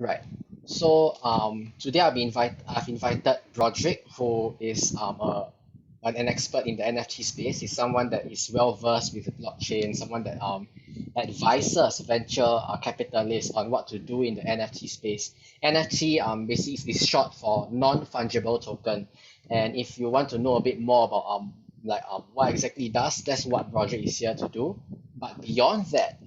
Right. So today I've invited Broderick, who is an expert in the NFT space. He's someone that is well versed with the blockchain, someone that advises venture capitalists on what to do in the NFT space. NFT basically is short for non-fungible token. And if you want to know a bit more about what exactly it does, that's what Broderick is here to do. But beyond that,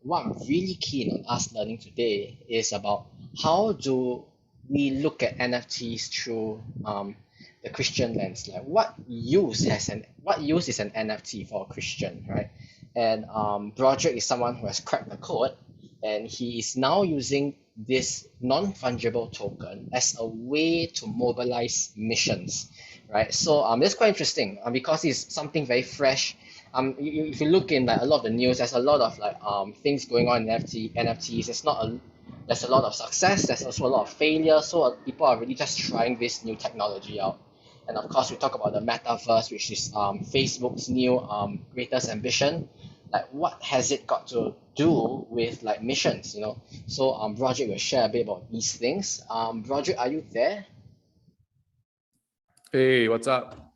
what I'm really keen on us learning today is about how do we look at NFTs through the Christian lens. Like what use is an NFT for a Christian, right? And Broderick is someone who has cracked the code, and he is now using this non-fungible token as a way to mobilize missions, right? So that's quite interesting because it's something very fresh. If you look in like a lot of the news, there's a lot of things going on in NFTs. There's a lot of success. There's also a lot of failure. So people are really just trying this new technology out. And of course, we talk about the metaverse, which is Facebook's new greatest ambition. Like, what has it got to do with like missions? So Broderick will share a bit about these things. Broderick, are you there? Hey, what's up?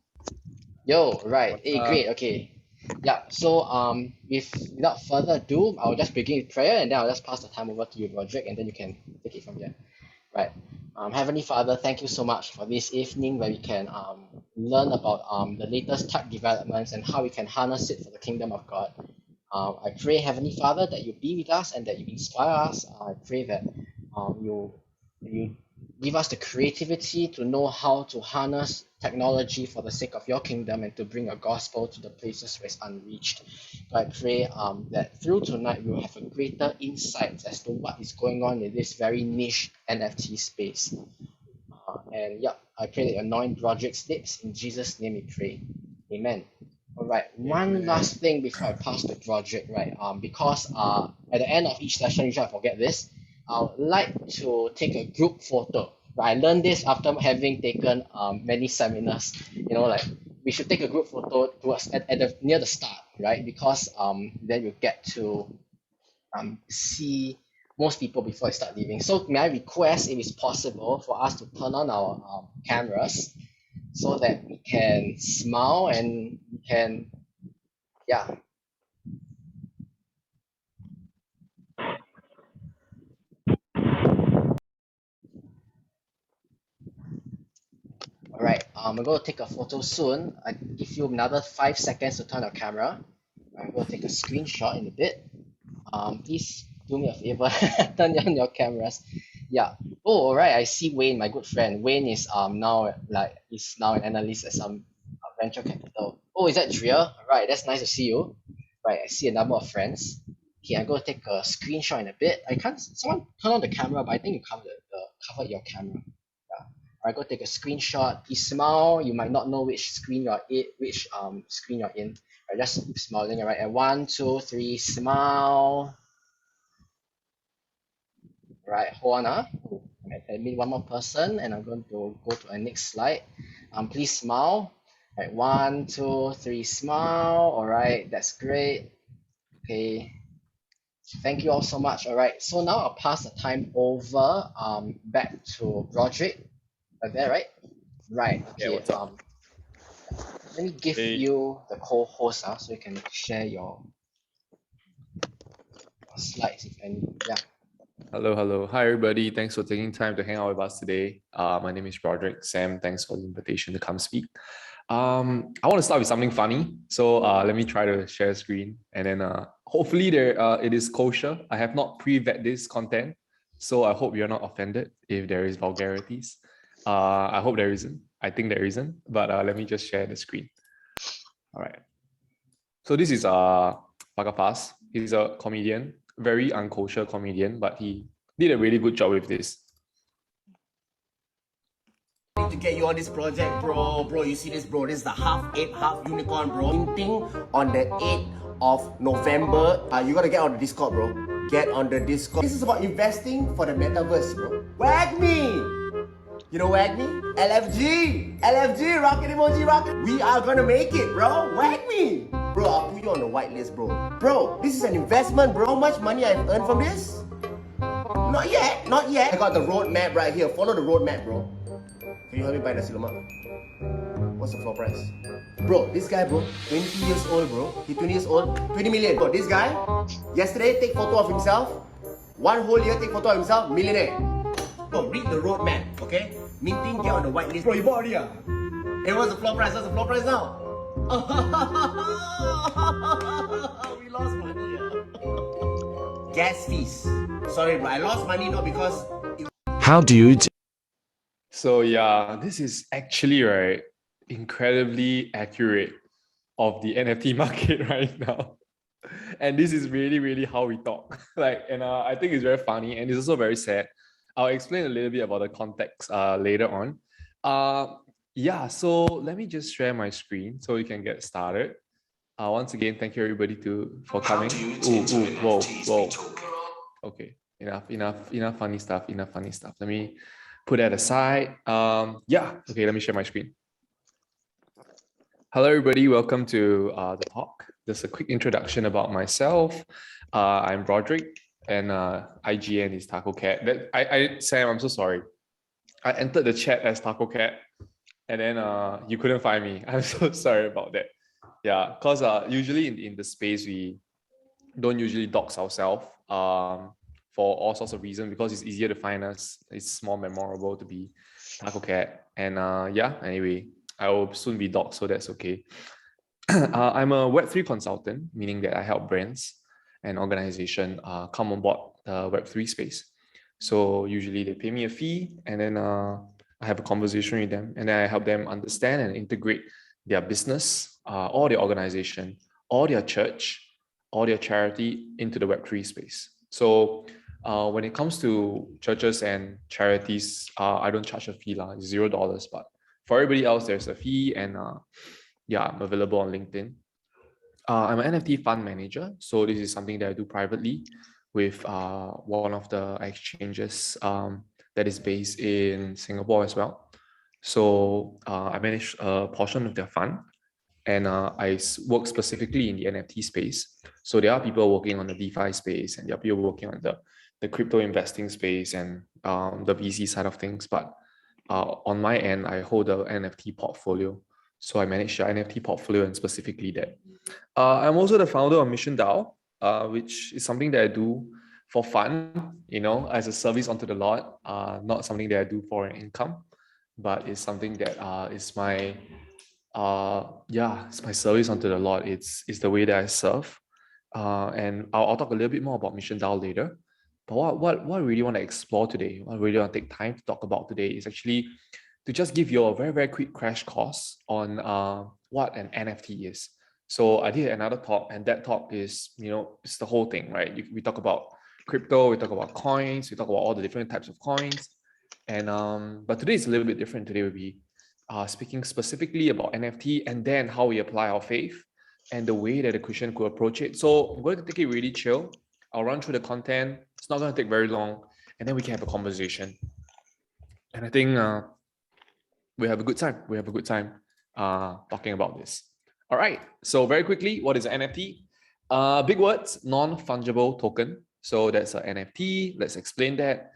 Yo, right. Hey, great. Okay. Yeah. So without further ado, I'll just begin with prayer, and then I'll just pass the time over to you, Broderick, and then you can take it from here. Right. Heavenly Father, thank you so much for this evening where we can learn about the latest tech developments and how we can harness it for the kingdom of God. I pray, Heavenly Father, that you be with us and that you inspire us. I pray that you give us the creativity to know how to harness technology for the sake of your kingdom and to bring a gospel to the places where it's unreached. So I pray that through tonight we will have a greater insight as to what is going on in this very niche NFT space. And yeah, I pray that you anoint Broderick's lips. In Jesus' name we pray. Amen. All right, one last thing before I pass to Broderick, right? Because at the end of each session, usually I forget this, I would like to take a group photo. I learned this after having taken many seminars. Like we should take a group photo towards near the start, right? Because then you get to see most people before they start leaving. So may I request, if it's possible, for us to turn on our cameras so that we can smile and we can, yeah. All right, I'm going to take a photo soon. I give you another 5 seconds to turn your camera. I'm going to take a screenshot in a bit. Please do me a favor, turn on your cameras. Yeah. Oh, all right. I see Wayne, my good friend. Wayne is now an analyst at some venture capital. Oh, is that Drea? All right, that's nice to see you. Right, I see a number of friends. Okay, I'm going to take a screenshot in a bit. Someone turn on the camera, but I think you covered your camera. Yeah. All right, go take a screenshot. Please smile. You might not know which screen you're in. Right, just keep smiling. All right, and 1, 2, 3, smile. Right, hold on. I need one more person, and I'm going to go to the next slide. Please smile. Right, 1, 2, 3, smile. All right, that's great. Okay, thank you all so much. All right, so now I'll pass the time over back to Broderick. Like that, right? Right. Okay. Yeah, what's up? Let me give you the co-host so you can share your slides if any. Yeah. Hello. Hi, everybody. Thanks for taking time to hang out with us today. My name is Broderick Sim. Thanks for the invitation to come speak. I want to start with something funny. So let me try to share screen, and then hopefully it is kosher. I have not pre-vet this content, so I hope you're not offended if there is vulgarities. I hope there isn't. I think there isn't, but let me just share the screen. All right. So this is Pagapas. He's a comedian, very unkosher comedian, but he did a really good job with this. To get you on this project, bro, you see this, bro? This is the half ape, half unicorn, bro. Minting on the 8th of November. You gotta get on the Discord, bro. Get on the Discord. This is about investing for the metaverse, bro. Wag me! You know Wag me? LFG, rocket emoji, rocket. We are gonna make it, bro. Wag me! Bro, I'll put you on the whitelist, bro. Bro, this is an investment, bro. How much money I've earned from this? Not yet, not yet. I got the roadmap right here. Follow the roadmap, bro. Can you help me buy nasi lemak? What's the floor price? Bro, this guy, bro, 20 years old, bro. He 20 years old, 20 million. Bro, this guy, yesterday, take photo of himself. One whole year, take photo of himself, millionaire. Bro, read the roadmap, okay? Minting, get on the whitelist. Bro, you bought already, Hey, what's the floor price? What's the floor price now? We lost money, Gas fees. Sorry, bro, I lost money not because... How do you So yeah, this is actually right incredibly accurate of the NFT market right now. And this is really how we talk. I think it's very funny and it's also very sad. I'll explain a little bit about the context later on. Yeah, so let me just share my screen so we can get started. Once again, thank you everybody for coming. Whoa. Okay, enough funny stuff. Let me put that aside. Yeah, okay, let me share my screen. Hello, everybody. Welcome to the talk. Just a quick introduction about myself. I'm Broderick, and IGN is Taco Cat. Sam, I'm so sorry. I entered the chat as Taco Cat, and then you couldn't find me. I'm so sorry about that. Yeah, because usually in the space we don't usually dox ourselves for all sorts of reasons, because it's easier to find us. It's more memorable to be Taco Cat, and yeah. Anyway, I will soon be doxed, so that's okay. I'm a Web3 consultant, meaning that I help brands and organizations come on board the Web3 space. So usually they pay me a fee, and then I have a conversation with them, and then I help them understand and integrate their business, or their organization, or their church, or their charity into the Web3 space. So when it comes to churches and charities, I don't charge a fee, it's $0, but for everybody else, there's a fee, and yeah, I'm available on LinkedIn. I'm an NFT fund manager, so this is something that I do privately with one of the exchanges that is based in Singapore as well. So I manage a portion of their fund, and I work specifically in the NFT space. So there are people working on the DeFi space, and there are people working on the crypto investing space and the VC side of things. But on my end, I hold the NFT portfolio. So I manage the NFT portfolio, and specifically that. I'm also the founder of MissionDAO, which is something that I do for fun, as a service unto the Lord, not something that I do for an income, but it's something that is my it's my service unto the Lord. It's the way that I serve, and I'll talk a little bit more about MissionDAO later. But what I really want to explore today, what I really want to take time to talk about today, is actually to just give you a very quick crash course on what an NFT is. So I did another talk, and that talk is, it's the whole thing, right? We talk about crypto, we talk about coins, we talk about all the different types of coins, and but today is a little bit different. Today we'll be speaking specifically about NFT, and then how we apply our faith and the way that a Christian could approach it. So I'm going to take it really chill. I'll run through the content. It's not going to take very long, and then we can have a conversation. And I think we have a good time. We have a good time talking about this. All right. So very quickly, what is an NFT? Big words: non-fungible token. So that's an NFT. Let's explain that.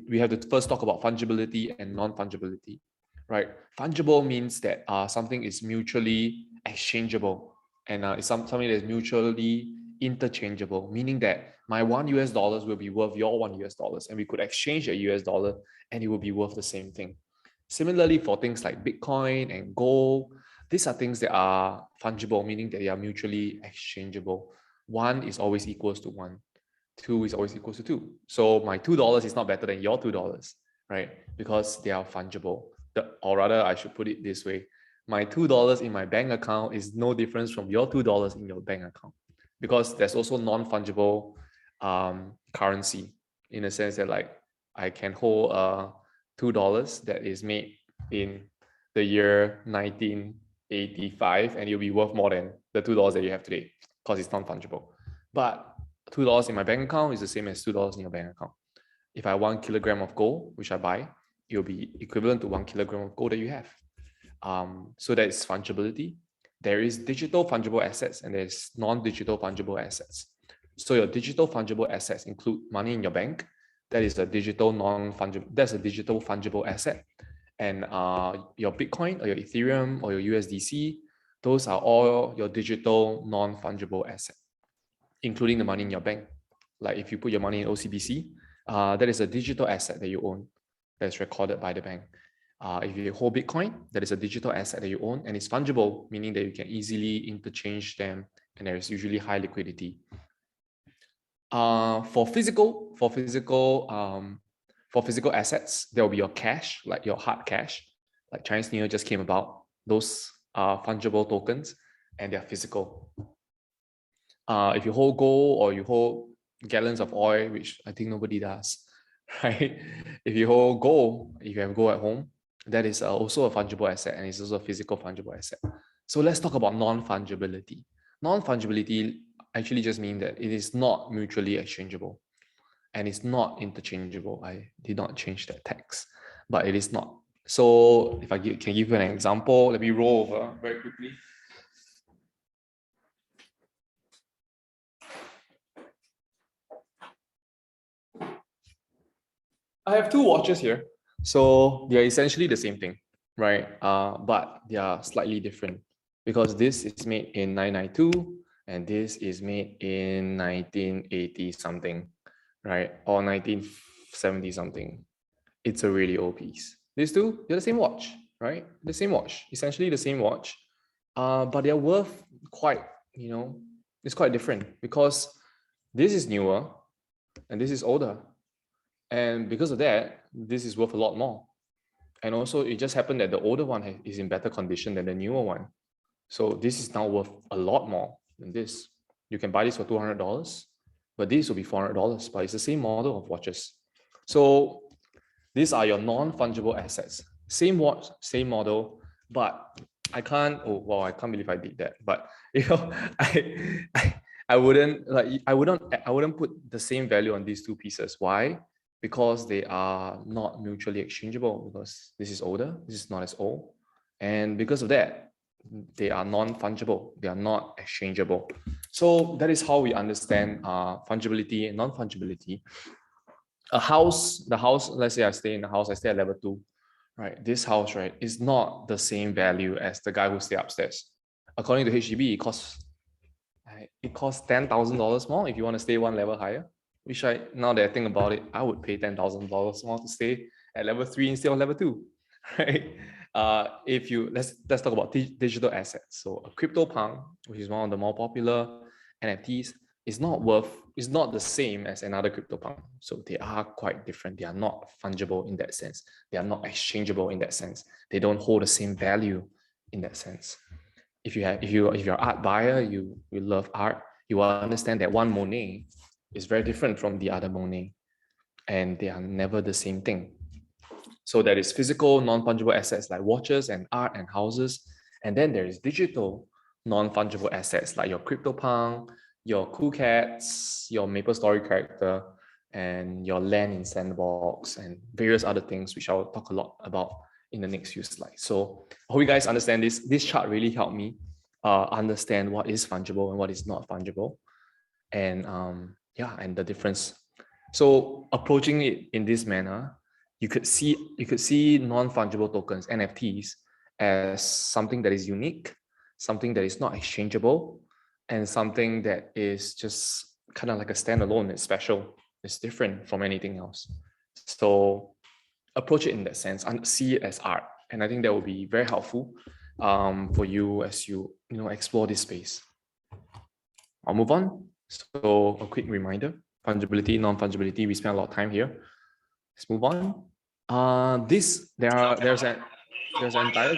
We have to first talk about fungibility and non-fungibility. Right? Fungible means that something is mutually exchangeable, and it's something that is mutually interchangeable, meaning that my $1 will be worth your $1, and we could exchange a $, and it will be worth the same thing. Similarly, for things like Bitcoin and gold, these are things that are fungible, meaning that they are mutually exchangeable. 1 is always equals to 1. 2 is always equals to 2. So my $2 is not better than your $2, right? Because they are fungible. Or rather, I should put it this way: my $2 in my bank account is no difference from your $2 in your bank account, because there's also non-fungible currency, in a sense that, like, I can hold $2 that is made in the year 1985, and it'll be worth more than the $2 that you have today, because it's non-fungible. But $2 in my bank account is the same as $2 in your bank account. If I want 1 kilogram of gold, which I buy, it will be equivalent to 1 kilogram of gold that you have. So that is fungibility. There is digital fungible assets, and there's non-digital fungible assets. So your digital fungible assets include money in your bank. That is a digital non-fungible. That's a digital fungible asset. And your Bitcoin or your Ethereum or your USDC, those are all your digital non-fungible asset, including the money in your bank. Like if you put your money in OCBC, that is a digital asset that you own that's recorded by the bank. If you hold Bitcoin, that is a digital asset that you own and it's fungible, meaning that you can easily interchange them and there is usually high liquidity. For physical assets, there will be your cash, like your hard cash, like Chinese New Year just came about. Those are fungible tokens and they're physical. If you hold gold or you hold gallons of oil, which I think nobody does, right? If you hold gold, if you have gold at home, that is also a fungible asset and it's also a physical fungible asset. So let's talk about non-fungibility. Non-fungibility actually just means that it is not mutually exchangeable and it's not interchangeable. I did not change that text, but it is not. So if I can give you an example, let me roll over very quickly. I have two watches here. So they are essentially the same thing, right? But they are slightly different because this is made in 1992 and this is made in 1980 something, right? Or 1970 something. It's a really old piece. These two, they're the same watch, right? The same watch, essentially the same watch. But they're worth quite, it's quite different because this is newer and this is older. And because of that, this is worth a lot more. And also it just happened that the older one is in better condition than the newer one. So this is now worth a lot more than this. You can buy this for $200, but this will be $400, but it's the same model of watches. So these are your non-fungible assets. Same watch, same model, but I can't believe I did that. But I wouldn't put the same value on these two pieces. Why? Because they are not mutually exchangeable, because this is older, this is not as old. And because of that, they are non-fungible, they are not exchangeable. So that is how we understand fungibility and non-fungibility. The house, let's say I stay in the house, I stay at level 2, right? This house, right, is not the same value as the guy who stay upstairs. According to HDB, it costs $10,000 more if you want to stay one level higher. Which now that I think about it, I would pay $10,000 more to stay at level 3 instead of level 2, right? Let's talk about digital assets. So a CryptoPunk, which is one of the more popular NFTs, is not the same as another CryptoPunk. So they are quite different. They are not fungible in that sense. They are not exchangeable in that sense. They don't hold the same value in that sense. If you're an art buyer, you love art, you will understand that one Monet is very different from the other Monet, and they are never the same thing. So there is physical non-fungible assets like watches and art and houses, and then there is digital non-fungible assets like your CryptoPunk, your Cool Cats, your MapleStory character, and your land in Sandbox, and various other things which I'll talk a lot about in the next few slides. So I hope you guys understand this. This chart really helped me understand what is fungible and what is not fungible, and and the difference. So approaching it in this manner, you could see non-fungible tokens, NFTs, as something that is unique, something that is not exchangeable, and something that is just kind of like a standalone. It's special, it's different from anything else. So approach it in that sense and see it as art. And I think that will be very helpful for you as you explore this space. I'll move on. So a quick reminder, fungibility, non-fungibility, we spent a lot of time here. Let's move on. There's an entire average cumulative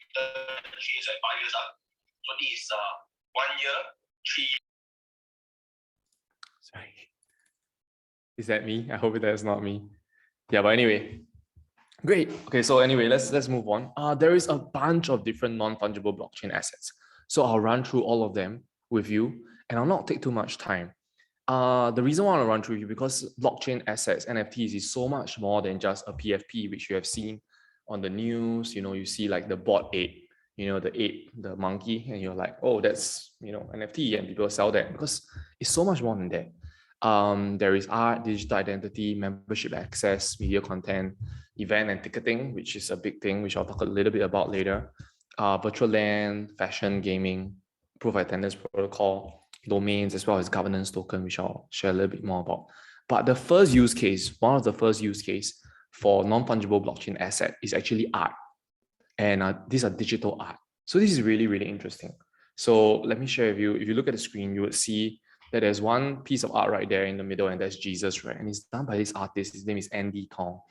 return 3 years and 5 years up. So this is 1 year, 3 years. Sorry. Is that me? I hope that's not me. Yeah, but anyway. Great. Okay, so anyway, let's move on. There is a bunch of different non-fungible blockchain assets. So I'll run through all of them with you, and I'll not take too much time. The reason why I want to run through you because blockchain assets, NFTs, is so much more than just a PFP, which you have seen on the news. You see like the Bored Ape, the ape, the monkey, and you're like, oh, that's NFT, and people sell that, because it's so much more than that. There is art, digital identity, membership access, media content, event and ticketing, which is a big thing, which I'll talk a little bit about later. Virtual land, fashion, gaming, proof of attendance protocol, domains, as well as governance token, which I'll share a little bit more about. But the first use case, one of the first use case for non-fungible blockchain asset is actually art. And these are digital art. So this is really, really interesting. So let me share with you. If you look at the screen, you would see that there's one piece of art right there in the middle, and that's Jesus, right? And it's done by this artist. His name is Andy Tong.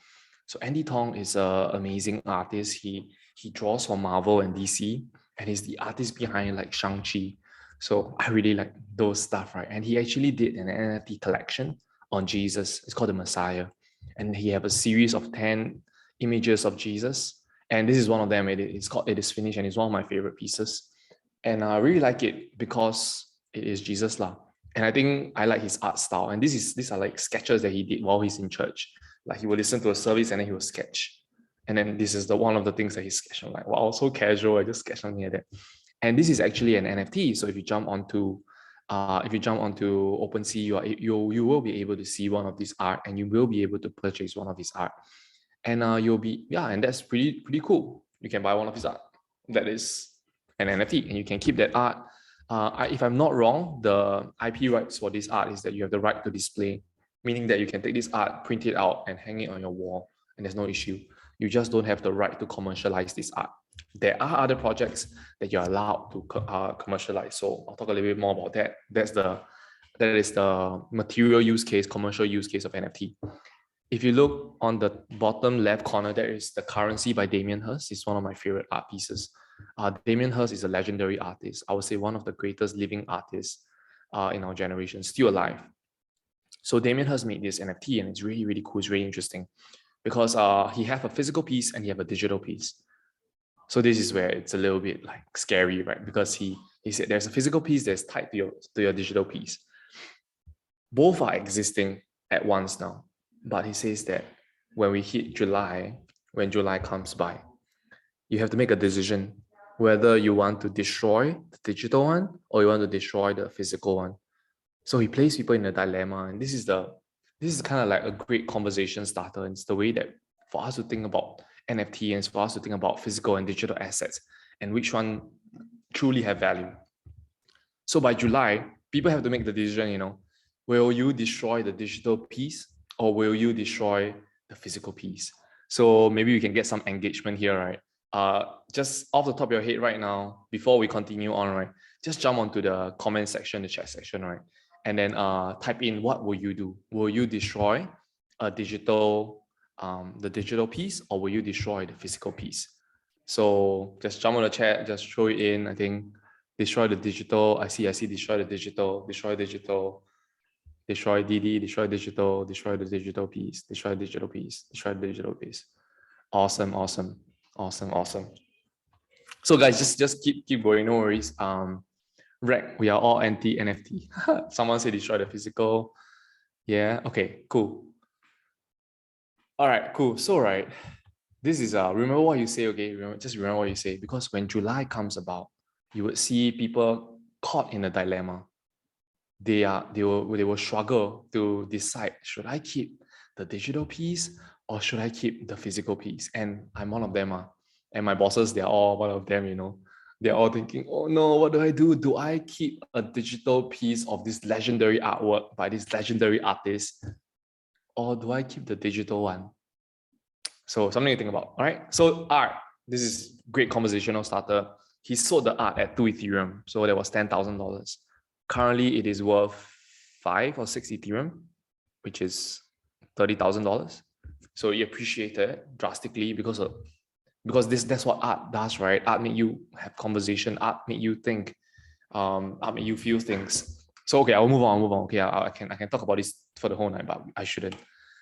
So Andy Tong is an amazing artist. He draws for Marvel and DC, and he's the artist behind like Shang-Chi. So I really like those stuff, right? And he actually did an NFT collection on Jesus. It's called the Messiah. And he have a series of 10 images of Jesus. And this is one of them. It's called It Is Finished, and it's one of my favorite pieces. And I really like it because it is Jesus lah. And I think I like his art style. And these are like sketches that he did while he's in church. Like he would listen to a service and then he would sketch. And then this is one of the things that he sketched. I'm like, wow, so casual. I just sketched something like that. And this is actually an NFT. So if you jump onto OpenSea, you will be able to see one of these art, and you will be able to purchase one of his art. And and that's pretty cool. You can buy one of his art that is an NFT, and you can keep that art. If I'm not wrong, the IP rights for this art is that you have the right to display, meaning that you can take this art, print it out, and hang it on your wall, and there's no issue. You just don't have the right to commercialize this art. There are other projects that you're allowed to commercialize. So I'll talk a little bit more about that. That is the material use case, commercial use case of NFT. If you look on the bottom left corner, there is The Currency by Damien Hirst. It's one of my favorite art pieces. Damien Hirst is a legendary artist. I would say one of the greatest living artists in our generation, still alive. So Damien Hirst made this NFT, and it's really, really cool. It's really interesting because he have a physical piece and he have a digital piece. So this is where it's a little bit like scary, right? Because he said there's a physical piece that's tied to your digital piece. Both are existing at once now. But he says that when we hit July, when July comes by, you have to make a decision whether you want to destroy the digital one or you want to destroy the physical one. So he places people in a dilemma, and this is kind of like a great conversation starter. And it's the way that for us to think about NFT and for us to think about physical and digital assets and which one truly have value. So by July, people have to make the decision, will you destroy the digital piece or will you destroy the physical piece? So maybe we can get some engagement here, right? Just off the top of your head right now, before we continue on, right? Just jump onto the comment section, the chat section, right? And then type in, what will you do? Will you destroy a digital, the digital piece, or will you destroy the physical piece? So just jump on the chat, just throw it in. I think destroy the digital. I see destroy the digital, destroy digital. Destroy DD, destroy digital, destroy the digital piece, destroy the digital piece, destroy the digital piece. Awesome. So guys, just keep going, no worries. Rec, we are all anti-NFT. Someone say destroy the physical. Yeah, okay, cool. All right, cool. So this is remember what you say, okay? Remember what you say, because when July comes about, you would see people caught in a dilemma. They will struggle to decide, should I keep the digital piece or should I keep the physical piece? And I'm one of them. And my bosses, they're all one of them, They're all thinking, oh no, what do I do? Do I keep a digital piece of this legendary artwork by this legendary artist? Or do I keep the digital one? So something to think about, all right? So art, this is great conversational starter. He sold the art at 2 Ethereum. So that was $10,000. Currently, it is worth 5 or 6 Ethereum, which is $30,000. So it appreciated drastically because that's what art does, right? Art make you have conversation. Art make you think. Art make you feel things. So okay, I'll move on. Okay, I can talk about this for the whole night, but I shouldn't.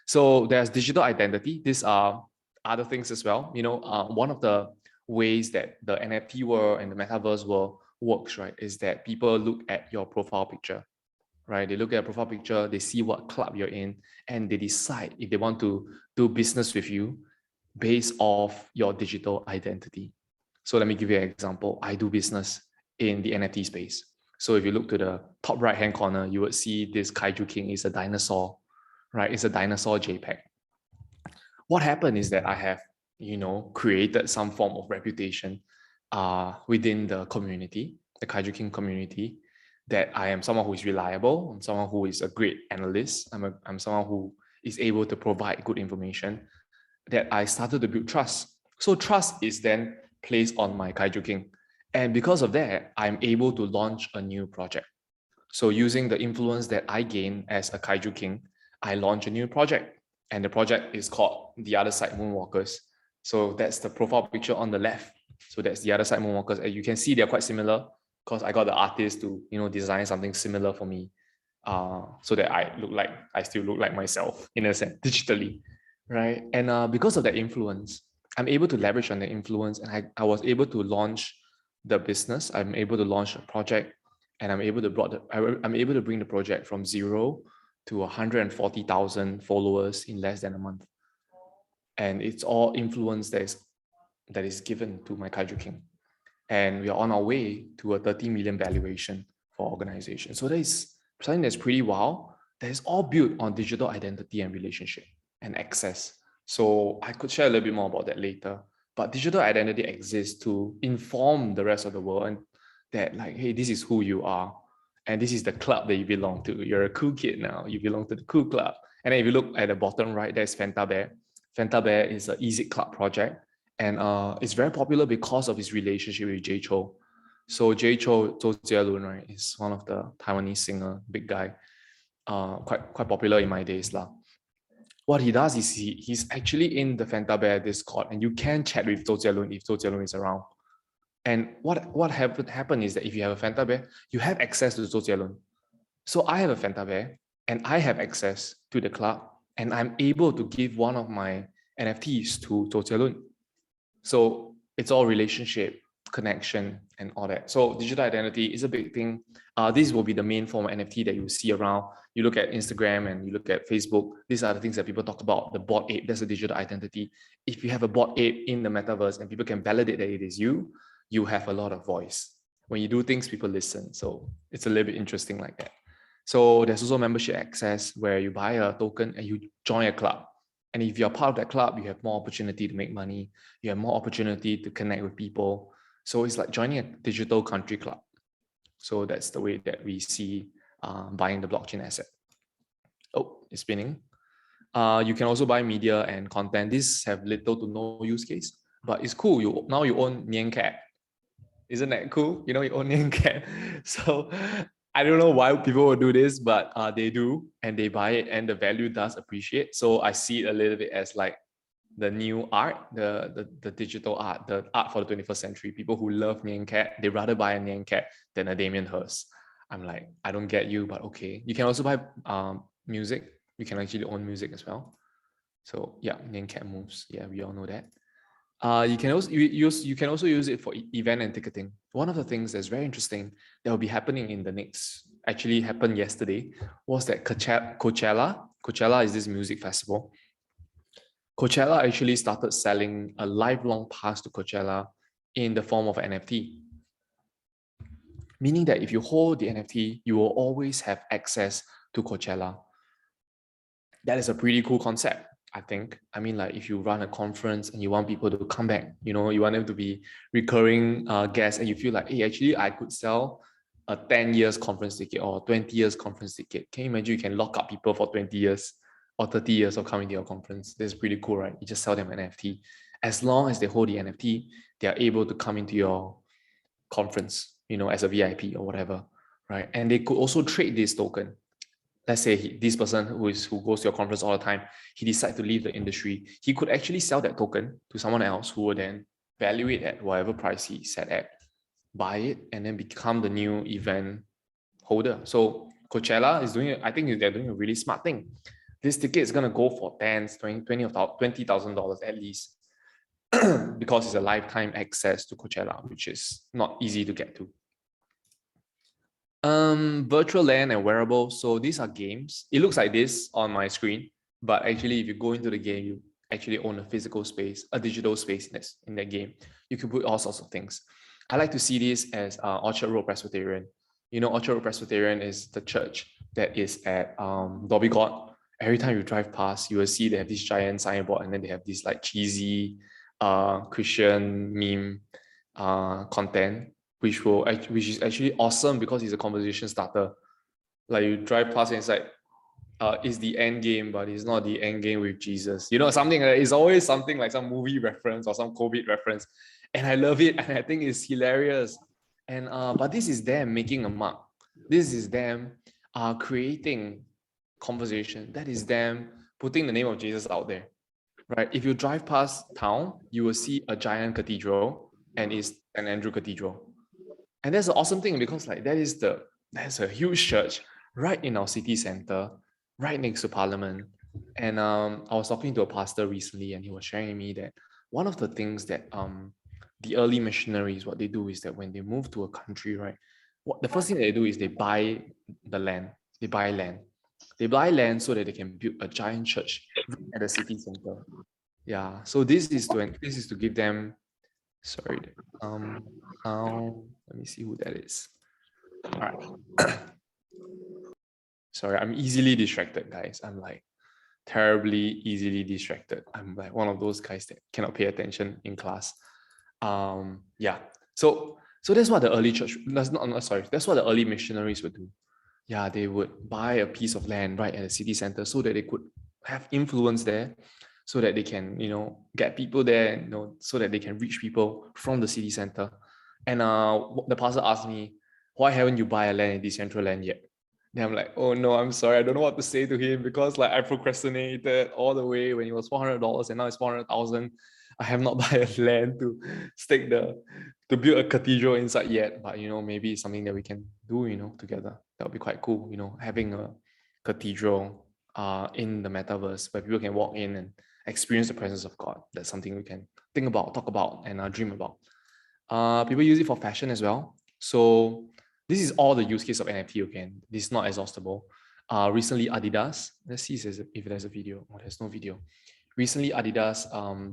So there's digital identity. These are other things as well. One of the ways that the NFT world and the metaverse world works, right, is that people look at your profile picture, right? They look at your profile picture, they see what club you're in, and they decide if they want to do business with you based off your digital identity. So let me give you an example. I do business in the NFT space. So if you look to the top right-hand corner, you would see this Kaiju King is a dinosaur, right? It's a dinosaur JPEG. What happened is that I have, created some form of reputation within the community, the Kaiju King community, that I am someone who is reliable. I'm someone who is a great analyst. I'm someone who is able to provide good information, that I started to build trust. So trust is then placed on my Kaiju King. And because of that, I'm able to launch a new project. So using the influence that I gain as a Kaiju King, I launch a new project. And the project is called The Other Side Moonwalkers. So that's the profile picture on the left. So that's The Other Side Moonwalkers. And you can see they're quite similar because I got the artist to design something similar for me, so that I still look like myself in a sense digitally, right? And because of that influence, I'm able to leverage on the influence, and I was able to launch the business. I'm able to launch a project, and I'm able to bring the project from 0 to 140,000 followers in less than a month. And it's all influence that is given to my Kaiju King. And we are on our way to a 30 million valuation for organization. So that is something that's pretty wow. That is all built on digital identity and relationship and access. So I could share a little bit more about that later. But digital identity exists to inform the rest of the world, and that hey, this is who you are. And this is the club that you belong to. You're a cool kid now. You belong to the cool club. And then if you look at the bottom right, there's Fanta Bear. Fanta Bear is an Easy Club project. And it's very popular because of his relationship with Jay Chou. So Jay Chou, Zhou Jielun, right, is one of the Taiwanese singer, big guy, quite popular in my days lah. What he does is he's actually in the Fanta Bear Discord, and you can chat with Zhou Jielun if Zhou Jielun is around. And what happened is that if you have a Fanta Bear, you have access to Zhou Jielun. So I have a Fanta Bear, and I have access to the club, and I'm able to give one of my NFTs to Zhou Jielun. So it's all relationship, connection, and all that. So digital identity is a big thing. This will be the main form of NFT that you see around. You look at Instagram and you look at Facebook. These are the things that people talk about. The Bored Ape, that's a digital identity. If you have a Bored Ape in the metaverse and people can validate that it is you, you have a lot of voice. When you do things, people listen. So it's a little bit interesting like that. So there's also membership access where you buy a token and you join a club. And if you're part of that club, you have more opportunity to make money. You have more opportunity to connect with people. So it's like joining a digital country club. So that's the way that we see buying the blockchain asset. Oh, it's spinning. You can also buy media and content. These have little to no use case, but it's cool. Now you own Nyan Cat. Isn't that cool? You own Nyan Cat. So I don't know why people will do this, but they do, and they buy it, and the value does appreciate. So I see it a little bit as like the new art, the digital art, the art for the 21st century. People who love Nyan Cat, they rather buy a Nyan Cat than a Damien Hirst. I'm like, I don't get you, but okay. You can also buy music. You can actually own music as well. So yeah, Nyan Cat moves. Yeah, we all know that. You can also use it for event and ticketing. One of the things that's very interesting that will be happening in the next, actually happened yesterday, was that Coachella is this music festival. Coachella actually started selling a lifelong pass to Coachella in the form of an NFT. Meaning that if you hold the NFT, you will always have access to Coachella. That is a pretty cool concept, I think. I mean, like if you run a conference and you want people to come back, you want them to be recurring guests, and you feel like, hey, actually I could sell a 10 years conference ticket or 20 years conference ticket. Can you imagine you can lock up people for 20 years or 30 years of coming to your conference? That's pretty cool, right? You just sell them an NFT. As long as they hold the NFT, they are able to come into your conference, as a VIP or whatever, right? And they could also trade this token. Let's say this person who goes to your conference all the time, he decides to leave the industry. He could actually sell that token to someone else who will then value it at whatever price he set at, buy it, and then become the new event holder. So Coachella is I think they're doing a really smart thing. This ticket is going to go for $20,000 at least, because it's a lifetime access to Coachella, which is not easy to get to. Virtual land and wearables. So these are games. It looks like this on my screen, but actually if you go into the game, actually own a physical space, a digital space in that game. You can put all sorts of things. I like to see this as Orchard Road Presbyterian. You know, Orchard Road Presbyterian is the church that is at Dobby God. Every time you drive past, you will see they have this giant signboard, and then they have this like cheesy Christian meme content, which is actually awesome because it's a conversation starter. Like you drive past and it's like, is the end game, but it's not the end game with Jesus. You know, something like that. It's always something like some movie reference or some COVID reference. And I love it. And I think it's hilarious. And but this is them making a mark. This is them creating conversation. That is them putting the name of Jesus out there. Right. If you drive past town, you will see a giant cathedral, and it's St. Andrew Cathedral. And that's an awesome thing because like that's a huge church right in our city center, right next to Parliament. And I was talking to a pastor recently, and he was sharing with me that one of the things that the early missionaries, what they do is that when they move to a country, right, the first thing they do is they buy the land. They buy land. They buy land so that they can build a giant church at the city center. Yeah. So this is to give them. Sorry. Let me see who that is. All right. Sorry, I'm easily distracted, guys. I'm like terribly easily distracted. I'm like one of those guys that cannot pay attention in class. Yeah. So that's what the early church. That's what the early missionaries would do. Yeah, they would buy a piece of land right at the city center so that they could have influence there, so that they can, get people there, so that they can reach people from the city center. And the pastor asked me, why haven't you buy a land in Decentraland yet? Then I'm like, oh no, I'm sorry, I don't know what to say to him because like I procrastinated all the way when it was $400 and now it's 400,000. I have not bought a land to to build a cathedral inside yet, but maybe it's something that we can do, together. That would be quite cool, having a cathedral in the metaverse where people can walk in and experience the presence of God. That's something we can think about, talk about, and dream about. People use it for fashion as well. So this is all the use case of NFT again. This is not exhaustible. Recently, Adidas, let's see if there's a video. Oh, there's no video. Recently, Adidas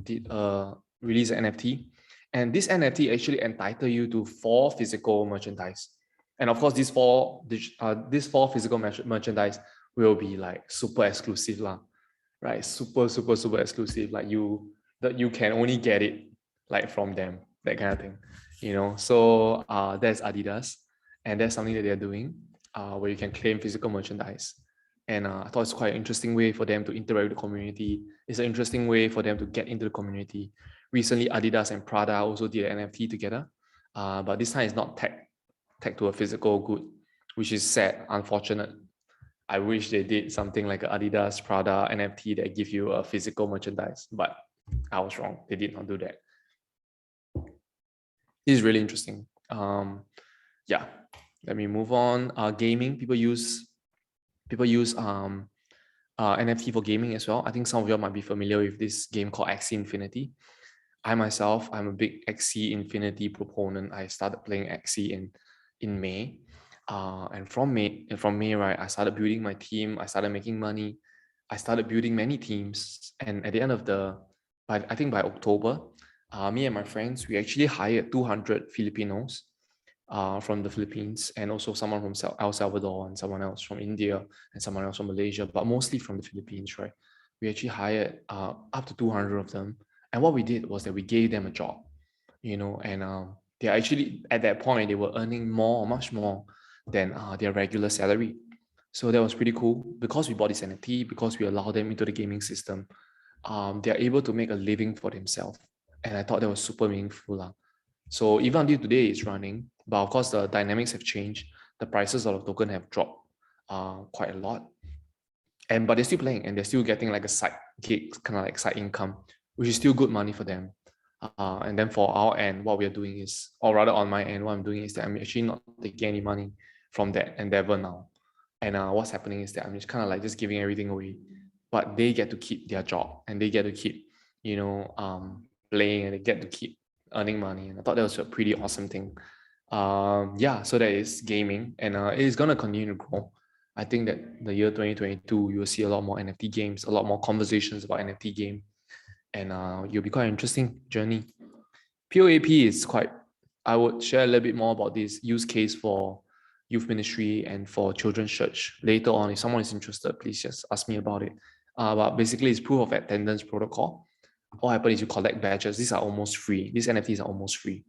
did release an NFT. And this NFT actually entitled you to 4 physical merchandise. And of course, these four physical merchandise will be like super exclusive, right? Super, super, super exclusive. Like you can only get it like from them, that kind of thing. So that's Adidas. And that's something that they're doing, where you can claim physical merchandise. And I thought it's quite an interesting way for them to interact with the community. It's an interesting way for them to get into the community. Recently, Adidas and Prada also did an NFT together, but this time it's not tagged to a physical good, which is sad, unfortunate. I wish they did something like an Adidas, Prada NFT that give you a physical merchandise, but I was wrong. They did not do that. This is really interesting. Yeah, let me move on. Gaming, people use NFT for gaming as well. I think some of you might be familiar with this game called X Infinity. I myself, I'm a big Axie Infinity proponent. I started playing Axie in May. And from May, right, I started building my team. I started making money. I started building many teams. And at the end of I think by October, me and my friends, we actually hired 200 Filipinos from the Philippines, and also someone from El Salvador, and someone else from India, and someone else from Malaysia, but mostly from the Philippines, right? We actually hired up to 200 of them. And what we did was that we gave them a job, and they actually, at that point, they were earning much more than their regular salary. So that was pretty cool. Because we bought this NFT, because we allowed them into the gaming system, they're able to make a living for themselves. And I thought that was super meaningful. So even until today, it's running. But of course, the dynamics have changed. The prices of the token have dropped quite a lot. But they're still playing, and they're still getting like a side gig, kind of like side income, which is still good money for them. And then for our end, what we are doing is, or rather on my end, what I'm doing is that I'm actually not taking any money from that endeavor now. And what's happening is that I'm just kind of like just giving everything away. But they get to keep their job, and they get to keep, playing, and they get to keep earning money. And I thought that was a pretty awesome thing. Yeah, so that is gaming, and it is going to continue to grow. I think that the year 2022, you will see a lot more NFT games, a lot more conversations about NFT game. and you'll be quite interesting journey. POAP is quite, I would share a little bit more about this use case for youth ministry and for children's church later on. If someone is interested, please just ask me about it. But basically, it's proof of attendance protocol. What happens is you collect badges. These are almost free. These NFTs are almost free,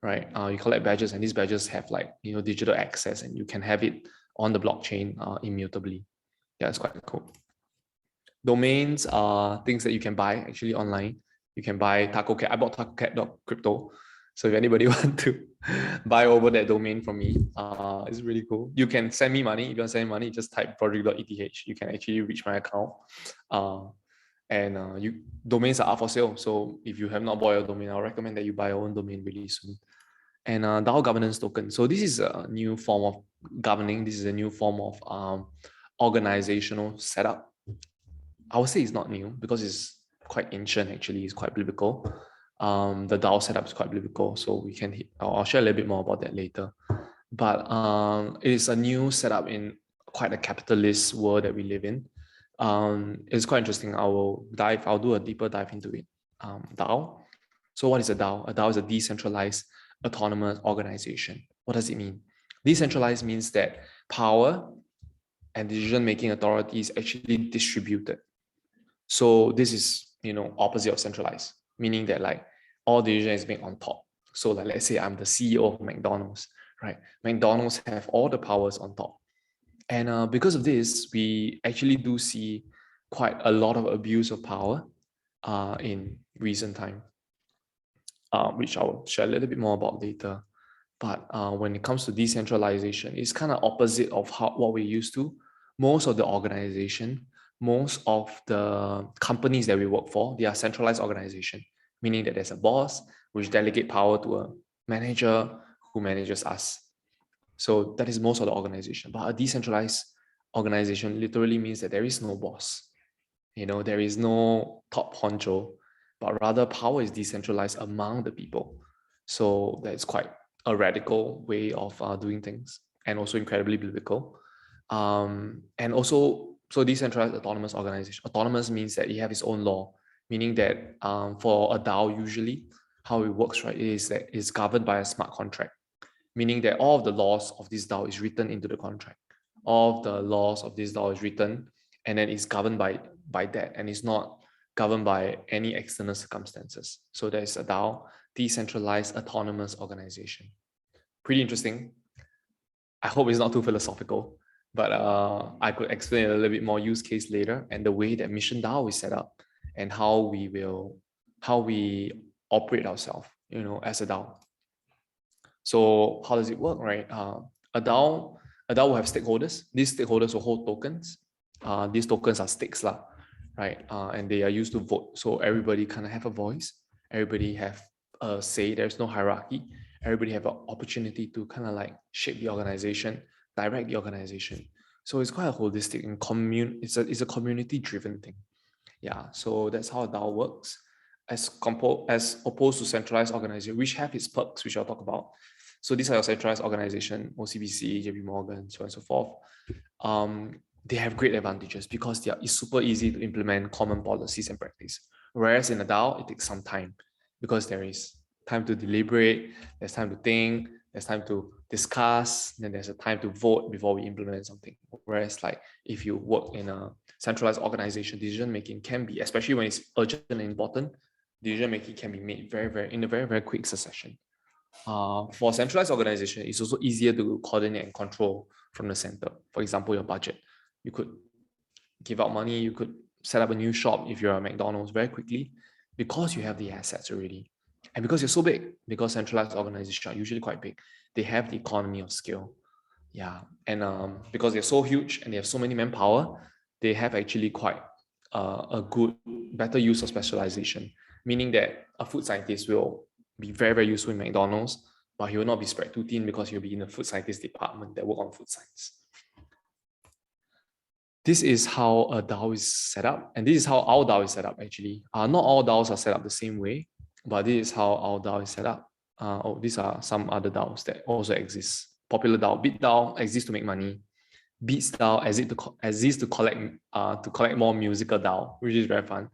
right? You collect badges, and these badges have digital access, and you can have it on the blockchain immutably. Yeah, it's quite cool. Domains are things that you can buy actually online. You can buy TacoCat. I bought TacoCat.crypto. So if anybody want to buy over that domain from me, it's really cool. You can send me money. If you want to send me money, just type Broderick.eth. You can actually reach my account. Domains are up for sale. So if you have not bought your domain, I'll recommend that you buy your own domain really soon. And DAO governance token. So this is a new form of governing. This is a new form of organizational setup. I would say it's not new because it's quite ancient. Actually, it's quite biblical. The DAO setup is quite biblical, so I'll share a little bit more about that later. But it is a new setup in quite a capitalist world that we live in. It's quite interesting. I'll do a deeper dive into it. DAO. So what is a DAO? A DAO is a decentralized autonomous organization. What does it mean? Decentralized means that power and decision-making authority is actually distributed. So this is, opposite of centralized, meaning that like all decision is made on top. So like, let's say I'm the CEO of McDonald's, right? McDonald's have all the powers on top. And because of this, we actually do see quite a lot of abuse of power in recent time, which I'll share a little bit more about later. But when it comes to decentralization, it's kind of opposite of what we're used to. Most of the organization, most of the companies that we work for, they are centralized organization, meaning that there's a boss which delegate power to a manager who manages us. So that is most of the organization. But a decentralized organization literally means that there is no boss. There is no top honcho, but rather power is decentralized among the people. So that's quite a radical way of doing things, and also incredibly biblical. And also, so decentralized autonomous organization. Autonomous means that it have its own law, meaning that for a DAO, usually how it works, right, is that it's governed by a smart contract, meaning that all of the laws of this DAO is written into the contract. All of the laws of this DAO is written, and then it's governed by that, and it's not governed by any external circumstances. So there's a DAO, decentralized autonomous organization. Pretty interesting. I hope it's not too philosophical, but I could explain a little bit more use case later, and the way that MissionDAO is set up and how we operate ourselves, as a DAO. So how does it work, right? A DAO will have stakeholders. These stakeholders will hold tokens. These tokens are stakes, right? And they are used to vote. So everybody kind of have a voice. Everybody have a say. There's no hierarchy. Everybody have an opportunity to kind of like shape the organization, direct the organization. So it's quite a holistic and it's a community-driven thing. Yeah, so that's how a DAO works. As opposed to centralized organization, which have its perks, which I'll talk about. So these are your centralized organization, OCBC, JP Morgan, so on and so forth. They have great advantages because it's super easy to implement common policies and practice. Whereas in a DAO, it takes some time because there is time to deliberate, there's time to think, there's time to discuss, then there's a time to vote before we implement something. Whereas like if you work in a centralized organization, decision-making can be, especially when it's urgent and important, decision-making can be made in a very, very quick succession. For centralized organization, it's also easier to coordinate and control from the center. For example, your budget. You could give out money, you could set up a new shop if you're a McDonald's very quickly because you have the assets already. And because you're so big, because centralized organizations are usually quite big, they have the economy of scale. Yeah, and because they're so huge and they have so many manpower, they have actually quite a better use of specialization, meaning that a food scientist will be very, very useful in McDonald's, but he will not be spread too thin because he'll be in the food scientist department that work on food science. This is how a DAO is set up, and this is how our DAO is set up actually. Not all DAOs are set up the same way, but this is how our DAO is set up. These are some other DAOs that also exist. Popular DAO, BitDAO exists to make money. Beats DAO exists to collect more musical DAO, which is very fun.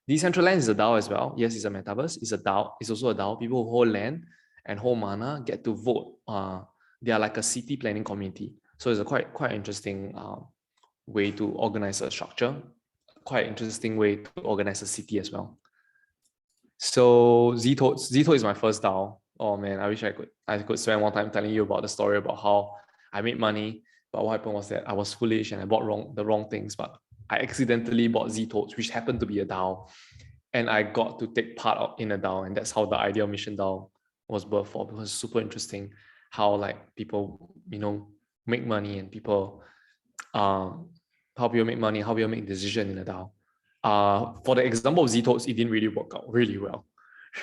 Decentralization is a DAO as well. Yes, it's a metaverse. It's a DAO. It's also a DAO. People who hold land and hold mana get to vote. They are like a city planning community. So it's a quite interesting way to organize a structure. Quite interesting way to organize a city as well. So Ztotes is my first DAO. Oh man, I wish I could spend more time telling you about the story about how I made money. But what happened was that I was foolish and I bought the wrong things. But I accidentally bought Ztotes, which happened to be a DAO, and I got to take part in a DAO, and that's how the idea of MissionDAO was birthed for. Because it's super interesting how like people make money, and people how people make money, how people make decisions in a DAO. For the example of Ztotes, it didn't really work out really well,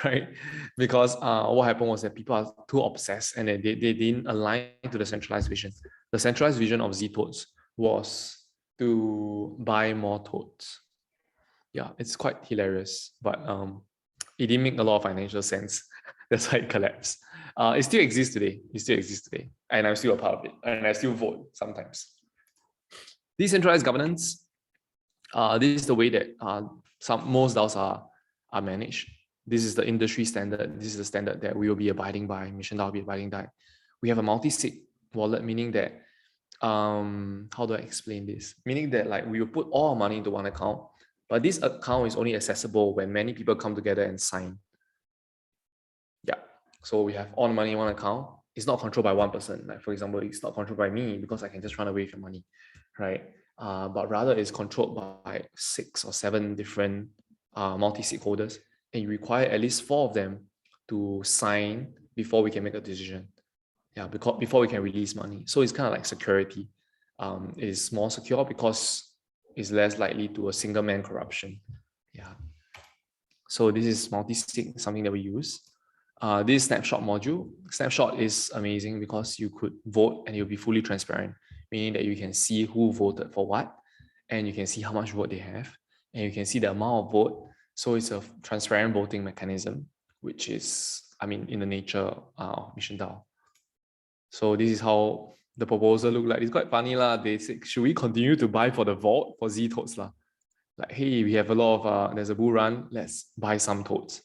right? Because what happened was that people are too obsessed and they didn't align to the centralized vision. The centralized vision of Ztotes was to buy more totes. Yeah, it's quite hilarious, but it didn't make a lot of financial sense. That's why it collapsed. It still exists today. And I'm still a part of it, and I still vote sometimes. Decentralized governance. This is the way that most DAOs are managed. This is the industry standard. This is the standard that we will be abiding by. MissionDAO will be abiding by. We have a multi-sig wallet, meaning that how do I explain this? Meaning that like we will put all our money into one account, but this account is only accessible when many people come together and sign. Yeah. So we have all the money in one account. It's not controlled by one person. Like for example, it's not controlled by me because I can just run away with your money, right? But rather it's controlled by 6 or 7 different multi-sig holders, and you require at least 4 of them to sign before we can make a decision. Yeah, because before we can release money. So it's kind of like security. It's more secure because it's less likely to a single man corruption. Yeah. So this is multi-sig, something that we use. This snapshot module. Snapshot is amazing because you could vote and you'll be fully transparent, meaning that you can see who voted for what, and you can see how much vote they have, and you can see the amount of vote. So it's a transparent voting mechanism, which is, in the nature of MissionDAO. So this is how the proposal look like. It's quite funny lah. They said, should we continue to buy for the vault for Ztotes lah? Like, hey, we have a lot of there's a bull run. Let's buy some totes.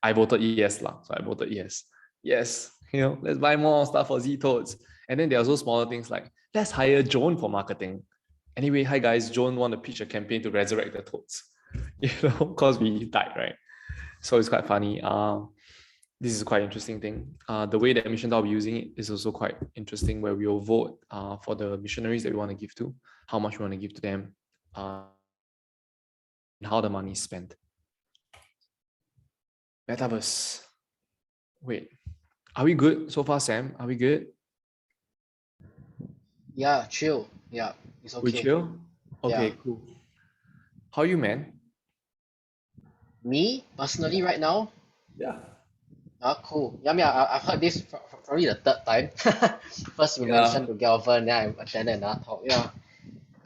I voted yes lah. So I voted yes. Yes, let's buy more stuff for Ztotes. And then there are also smaller things like, let's hire Joan for marketing. Anyway, hi guys, Joan want to pitch a campaign to resurrect the totes. Because we died, right? So it's quite funny. This is quite interesting thing. The way that MissionDAO will be using it is also quite interesting, where we will vote for the missionaries that we want to give to, how much we want to give to them, and how the money is spent. Metaverse. Wait, are we good so far, Sam? Are we good? Yeah, chill. Yeah, it's okay. We chill? Okay, Yeah. cool. How are you, man? Me, personally, right now, Yeah. cool. Yeah, I've heard this probably the 3rd time. First we mentioned to Galvin, then I attended another talk. Yeah.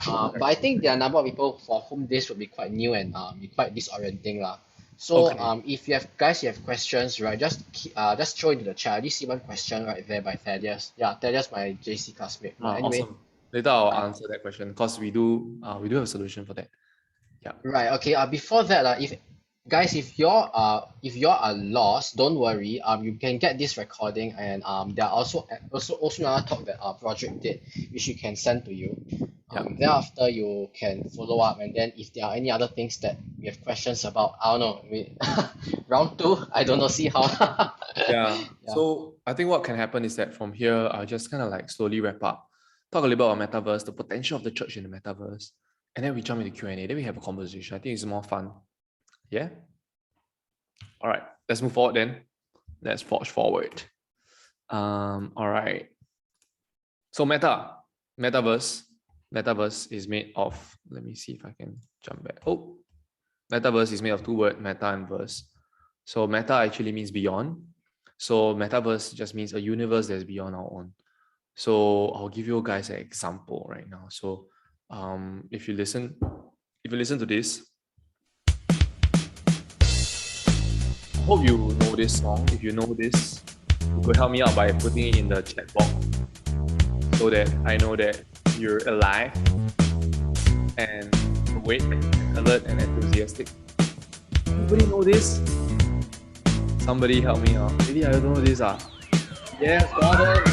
But I think there are a number of people for whom this would be quite new and be quite disorienting lah. So if you have questions, right, just throw into the chat. I did see one question right there by Thaddeus. Yeah, Thaddeus, my JC classmate. Anyway, awesome. Later I'll answer that question because we do have a solution for that. Yeah. Right. Okay. Before that, if you're are lost, don't worry. You can get this recording, and there are also another talk that Broderick did, which you can send to you. Thereafter you can follow up, and then if there are any other things that we have questions about, I don't know, round 2, I don't know, see how. Yeah. So I think what can happen is that from here, I'll just kind of like slowly wrap up, talk a little bit about metaverse, the potential of the church in the metaverse, and then we jump into Q&A. Then we have a conversation. I think it's more fun. Yeah. All right. Let's move forward then. Let's forge forward. All right. So metaverse is made of, let me see if I can jump back. Oh, metaverse is made of 2 words, meta and verse. So meta actually means beyond. So metaverse just means a universe that's beyond our own. So I'll give you guys an example right now. So if you listen to this, I hope you know this song. If you know this, you could help me out by putting it in the chat box so that I know that you're alive and awake, alert and enthusiastic. Anybody know this? Somebody help me out. Maybe I don't know this. Yes, Gordon.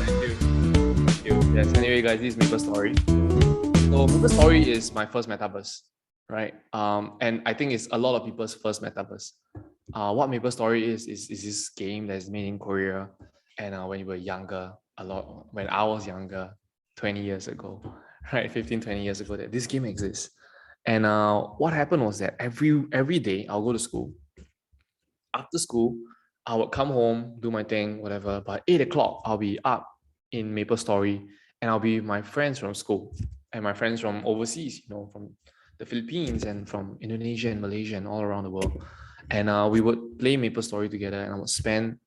Thank you. Thank you. Yes, anyway, guys, this is MapleStory. So MapleStory is my first metaverse, right? And I think it's a lot of people's first metaverse. What MapleStory is this game that's made in Korea, and when you were younger, when I was younger, 20 years ago, right, 15, 20 years ago, that this game exists. And what happened was that every day I'll go to school. After school, I would come home, do my thing, whatever. By 8 o'clock, I'll be up in MapleStory, and I'll be with my friends from school and my friends from overseas, from the Philippines and from Indonesia and Malaysia and all around the world. And we would play MapleStory together, and I would spend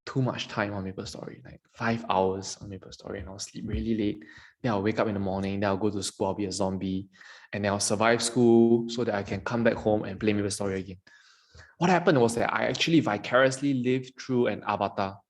too much time on MapleStory, like 5 hours on MapleStory, and I'll sleep really late. Then I'll wake up in the morning, then I'll go to school, I'll be a zombie, and then I'll survive school so that I can come back home and play MapleStory again. What happened was that I actually vicariously lived through an avatar.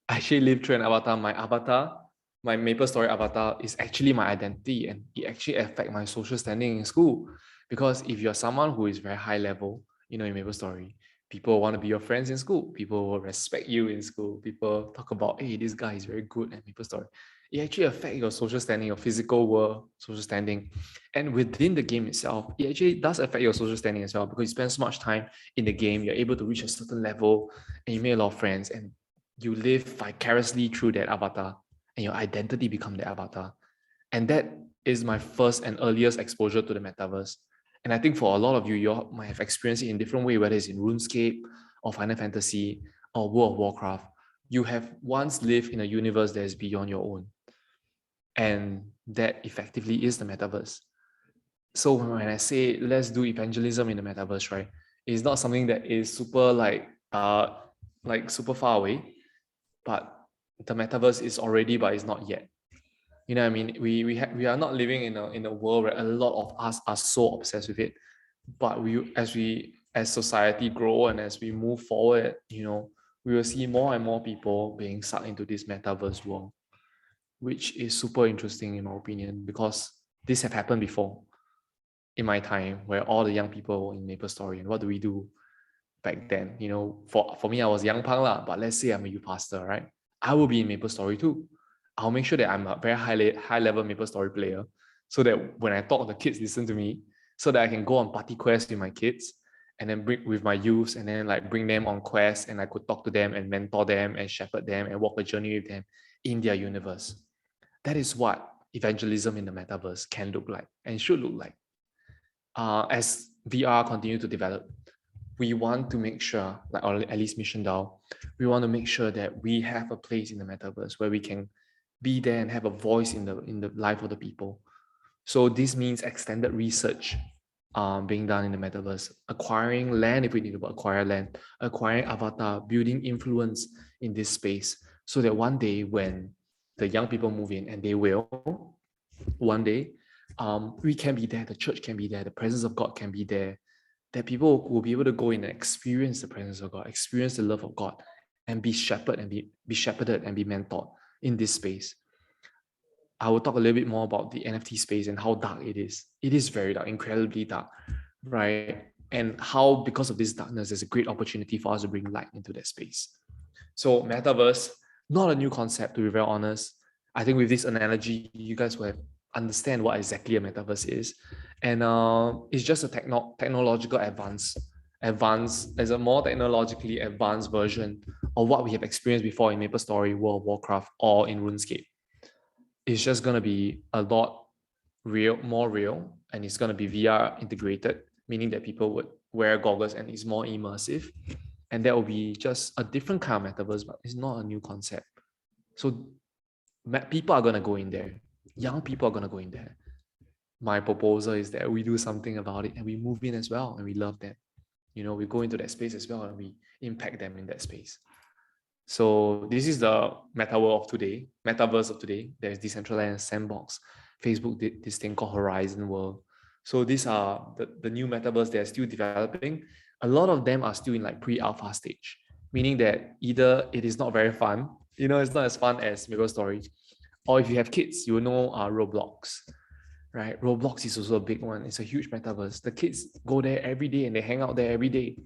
My avatar, my MapleStory avatar, is actually my identity, and it actually affects my social standing in school. Because if you're someone who is very high level, in MapleStory, people want to be your friends in school. People will respect you in school. People talk about, hey, this guy is very good at MapleStory. It actually affects your social standing, your physical world, social standing. And within the game itself, it actually does affect your social standing as well, because you spend so much time in the game, you're able to reach a certain level, and you make a lot of friends, and you live vicariously through that avatar, and your identity becomes the avatar. And that is my first and earliest exposure to the metaverse. And I think for a lot of you, you might have experienced it in different ways, whether it's in RuneScape or Final Fantasy or World of Warcraft. You have once lived in a universe that is beyond your own. And that effectively is the metaverse. So when I say let's do evangelism in the metaverse, right, it's not something that is super super far away, but the metaverse is already, but it's not yet. You know what I mean? We are not living in a world where a lot of us are so obsessed with it. But as society grow and as we move forward, we will see more and more people being sucked into this metaverse world, which is super interesting in my opinion, because this have happened before in my time, where all the young people were in MapleStory. And what do we do back then? For me, I was young punk lah, but let's say I'm a youth pastor, right? I will be in MapleStory too. I'll make sure that I'm a very high level MapleStory player, so that when I talk, the kids listen to me, so that I can go on party quests with my kids, and then bring with my youths, and then bring them on quests, and I could talk to them and mentor them and shepherd them and walk a journey with them in their universe. That is what evangelism in the metaverse can look like and should look like. As VR continue to develop, we want to make sure, or at least MissionDAO, we want to make sure that we have a place in the metaverse where we can be there and have a voice in the life of the people. So this means extended research being done in the metaverse, acquiring land if we need to acquire land, acquiring avatar, building influence in this space, so that one day when the young people move in, and they will, one day, we can be there, the church can be there, the presence of God can be there, that people will be able to go in and experience the presence of God, experience the love of God, and be shepherded and be shepherded and be mentored in this space. I will talk a little bit more about the NFT space and how dark it is. It is very dark, incredibly dark, right? And how, because of this darkness, there's a great opportunity for us to bring light into that space. So metaverse, not a new concept, to be very honest. I think with this analogy, you guys will understand what exactly a metaverse is. And it's just a technological advance. There's a more technologically advanced version of what we have experienced before in MapleStory, World of Warcraft, or in RuneScape. It's just going to be a lot more real, and it's going to be VR integrated, meaning that people would wear goggles and it's more immersive. And that will be just a different kind of metaverse, but it's not a new concept. So people are going to go in there. Young people are going to go in there. My proposal is that we do something about it and we move in as well, and we love them. We go into that space as well and we impact them in that space. So this is the metaverse of today. There's Decentralization Sandbox. Facebook did this thing called Horizon World. So these are the new metaverse they are still developing. A lot of them are still in pre-alpha stage, meaning that either it is not very fun, it's not as fun as MapleStory, or if you have kids, Roblox. right? Roblox is also a big one. It's a huge metaverse. The kids go there every day and they hang out there every day,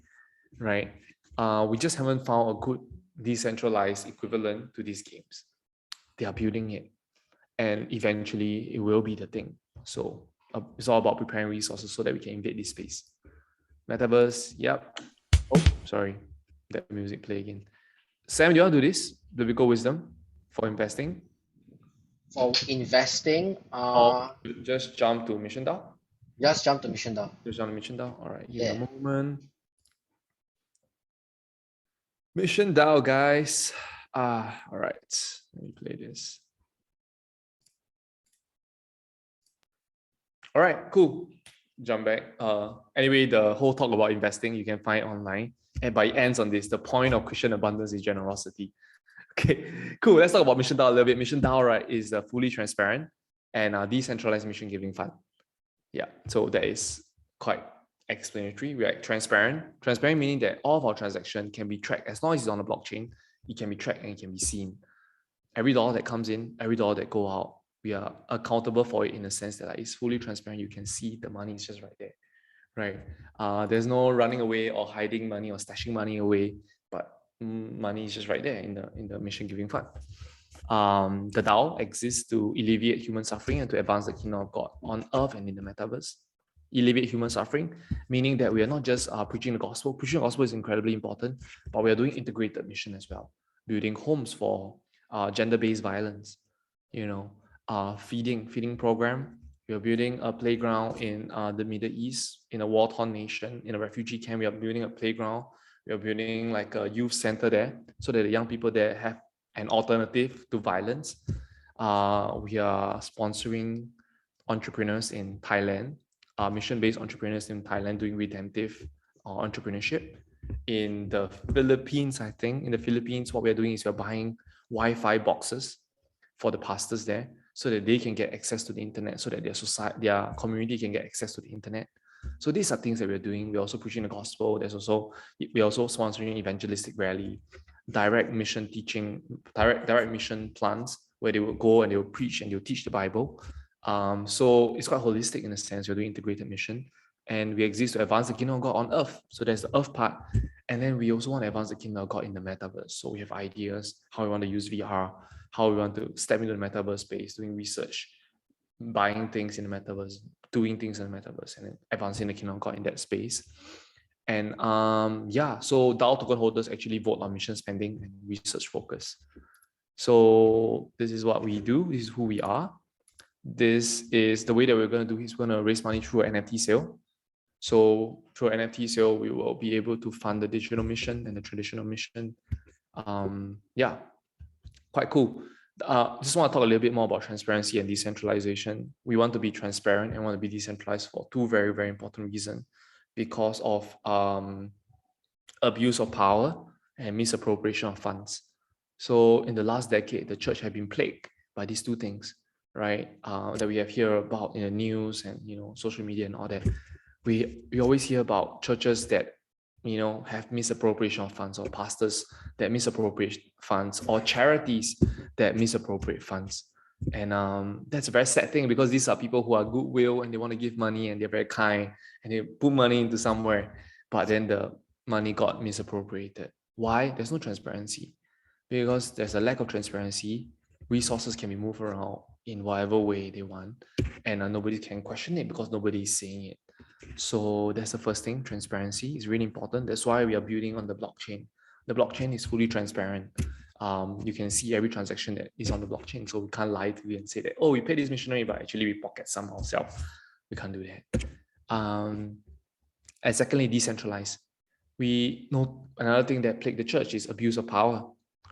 right? We just haven't found a good decentralized equivalent to these games. They are building it, and eventually it will be the thing. So it's all about preparing resources so that we can invade this space. Metaverse, yep. Oh, sorry, that music play again. Sam, do you want to do this? Biblical wisdom for investing? For investing, Or just jump to MissionDAO? just jump to MissionDAO. Just jump to MissionDAO. All right, give Yeah. me a moment. MissionDAO, guys. All right, let me play this. All right, cool. Jump back. Anyway, the whole talk about investing you can find online, and by it ends on this: the point of Christian abundance is generosity. Okay, cool. Let's talk about MissionDAO a little bit. MissionDAO, right, is a fully transparent and decentralized mission giving fund. Yeah, so that is quite explanatory. We are transparent. Transparent meaning that all of our transactions can be tracked as long as it's on the blockchain. It can be tracked and it can be seen. Every dollar that comes in, every dollar that go out, we are accountable for it in the sense that it's fully transparent. You can see the money is just right there, right? There's no running away or hiding money or stashing money away, but money is just right there in the mission giving fund. The DAO exists to alleviate human suffering and to advance the kingdom of God on earth and in the metaverse. Alleviate human suffering, meaning that we are not just preaching the gospel. Preaching the gospel is incredibly important, but we are doing integrated mission as well, building homes for gender-based violence, feeding program. We are building a playground in the Middle East, in a war-torn nation, in a refugee camp. We are building a playground. We are building like a youth center there so that the young people there have an alternative to violence. We are sponsoring entrepreneurs in Thailand, mission-based entrepreneurs in Thailand doing redemptive entrepreneurship. In the Philippines, I think, what we're doing is we're buying Wi-Fi boxes for the pastors there so that they can get access to the internet, so that their community can get access to the internet. So these are things that we're doing. We're also pushing the gospel. We're also sponsoring evangelistic rally, direct mission teaching, direct mission plans where they will go and they will preach and they'll teach the Bible. So it's quite holistic in a sense. We're doing integrated mission, and we exist to advance the kingdom of God on earth. So there's the earth part, and then we also want to advance the kingdom of God in the metaverse. So we have ideas how we want to use VR, how we want to step into the metaverse space, doing research, buying things in the metaverse, doing things in the metaverse, and then advancing the kingdom of God in that space. And so DAO token holders actually vote on mission spending and research focus. So this is what we do. This is who we are. This is the way that we're going to do is we're going to raise money through an NFT sale. So through an NFT sale, we will be able to fund the digital mission and the traditional mission. Quite cool. Just want to talk a little bit more about transparency and decentralization. We want to be transparent and want to be decentralized for two very, very important reasons. Because of abuse of power and misappropriation of funds. So in the last decade, the church had been plagued by these two things, right? That we have heard about in the news and social media and all that. We always hear about churches that have misappropriation of funds, or pastors that misappropriate funds, or charities that misappropriate funds. And that's a very sad thing, because these are people who are goodwill and they want to give money and they're very kind and they put money into somewhere, but then the money got misappropriated. Why? There's no transparency. Because there's a lack of transparency, resources can be moved around in whatever way they want, and nobody can question it because nobody is saying it. So that's the first thing. Transparency is really important. That's why we are building on the blockchain. The blockchain is fully transparent. You can see every transaction that is on the blockchain. So we can't lie to you and say that, oh, we paid this missionary, but actually we pocket some ourselves. We can't do that. And secondly, decentralized. We know another thing that plagued the church is abuse of power,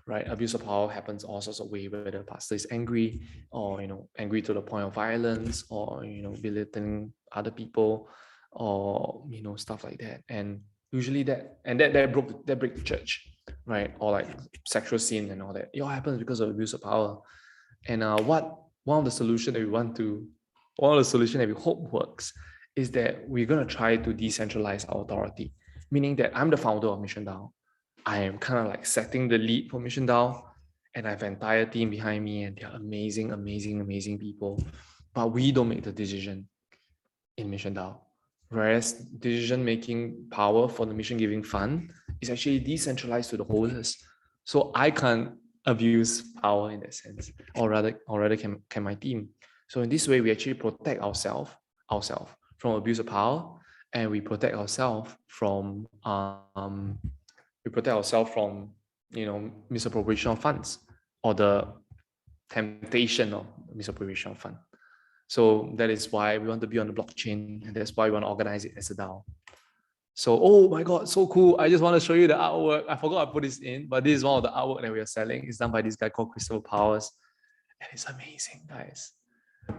right? Abuse of power happens all sorts of ways, whether the pastor is angry or, angry to the point of violence, or, belittling other people, or, stuff like that. And usually that break the church, right? Or like sexual sin and all that. It all happens because of abuse of power. And one of the solutions that we hope works is that we're going to try to decentralize our authority, meaning that I'm the founder of MissionDAO. I am kind of like setting the lead for MissionDAO, and I have an entire team behind me, and they're amazing, amazing, amazing people. but we don't make the decision in MissionDAO. Whereas decision-making power for the mission giving fund is actually decentralized to the holders. So I can't abuse power in that sense, or rather can my team. So in this way, we actually protect ourselves from abuse of power, and we protect ourselves from misappropriation of funds, or the temptation of misappropriation of fund. So that is why we want to be on the blockchain, and that's why we want to organize it as a DAO. So, oh my God, so cool. I just want to show you the artwork. I forgot I put this in, but this is one of the artwork that we are selling. It's done by this guy called Christopher Powers. And it's amazing, guys.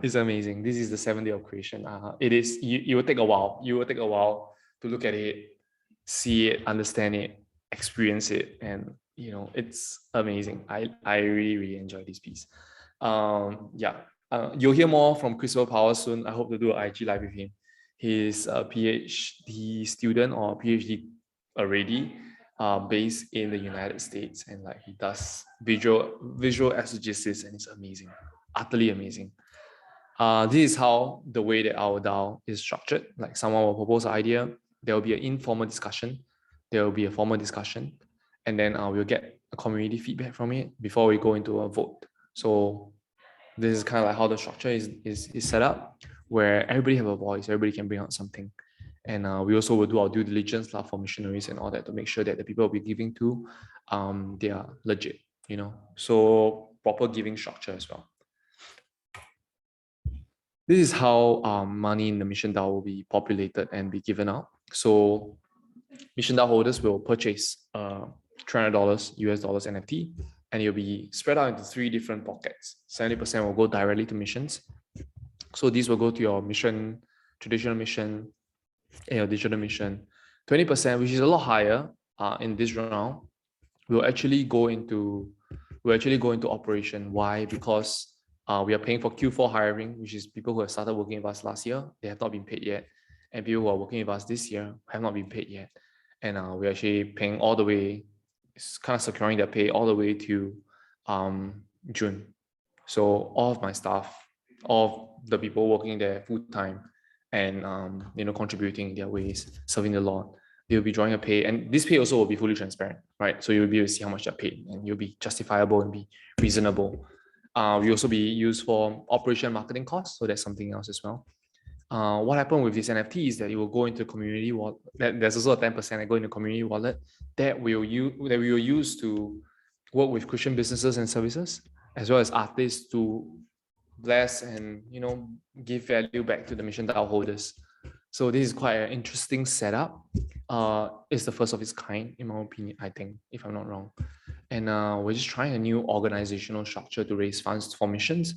It's amazing. This is the 7th day of creation. It is, you will take a while. You will take a while to look at it, see it, understand it, experience it. And, it's amazing. I really, really enjoy this piece. You'll hear more from Christopher Powers soon. I hope to do an IG live with him. He's a PhD student or PhD already, based in the United States, and like he does visual exegesis, and it's amazing, utterly amazing. This is how the way that our DAO is structured. Like someone will propose an idea, there will be an informal discussion, there will be a formal discussion, and then we'll get a community feedback from it before we go into a vote. So this is kind of like how the structure is set up, where everybody have a voice, everybody can bring out something. And we also will do our due diligence for missionaries and all that to make sure that the people we're giving to, they are legit, so proper giving structure as well. This is how money in the MissionDAO will be populated and be given out. So MissionDAO holders will purchase $300 US dollars NFT, and it'll be spread out into 3 different pockets. 70% will go directly to missions. So these will go to your mission, traditional mission, and your digital mission. 20%, which is a lot higher in this round, will actually go into operation. Why? Because we are paying for Q4 hiring, which is people who have started working with us last year. They have not been paid yet. And people who are working with us this year have not been paid yet. And we're actually paying all the way, it's kind of securing their pay all the way to June. So all of my staff, all of the people working there full-time and contributing in their ways, serving the Lord, they'll be drawing a pay. And this pay also will be fully transparent, right? So you'll be able to see how much they're paid, and you'll be justifiable and be reasonable. We also be used for operation marketing costs, so that's something else as well. What happened with this NFT is that it will go into community wallet. There's also a 10% that go into community wallet that we will use to work with Christian businesses and services, as well as artists, to bless and give value back to the MissionDAO holders. So this is quite an interesting setup. It's the first of its kind, in my opinion, I think, if I'm not wrong. And we're just trying a new organizational structure to raise funds for missions,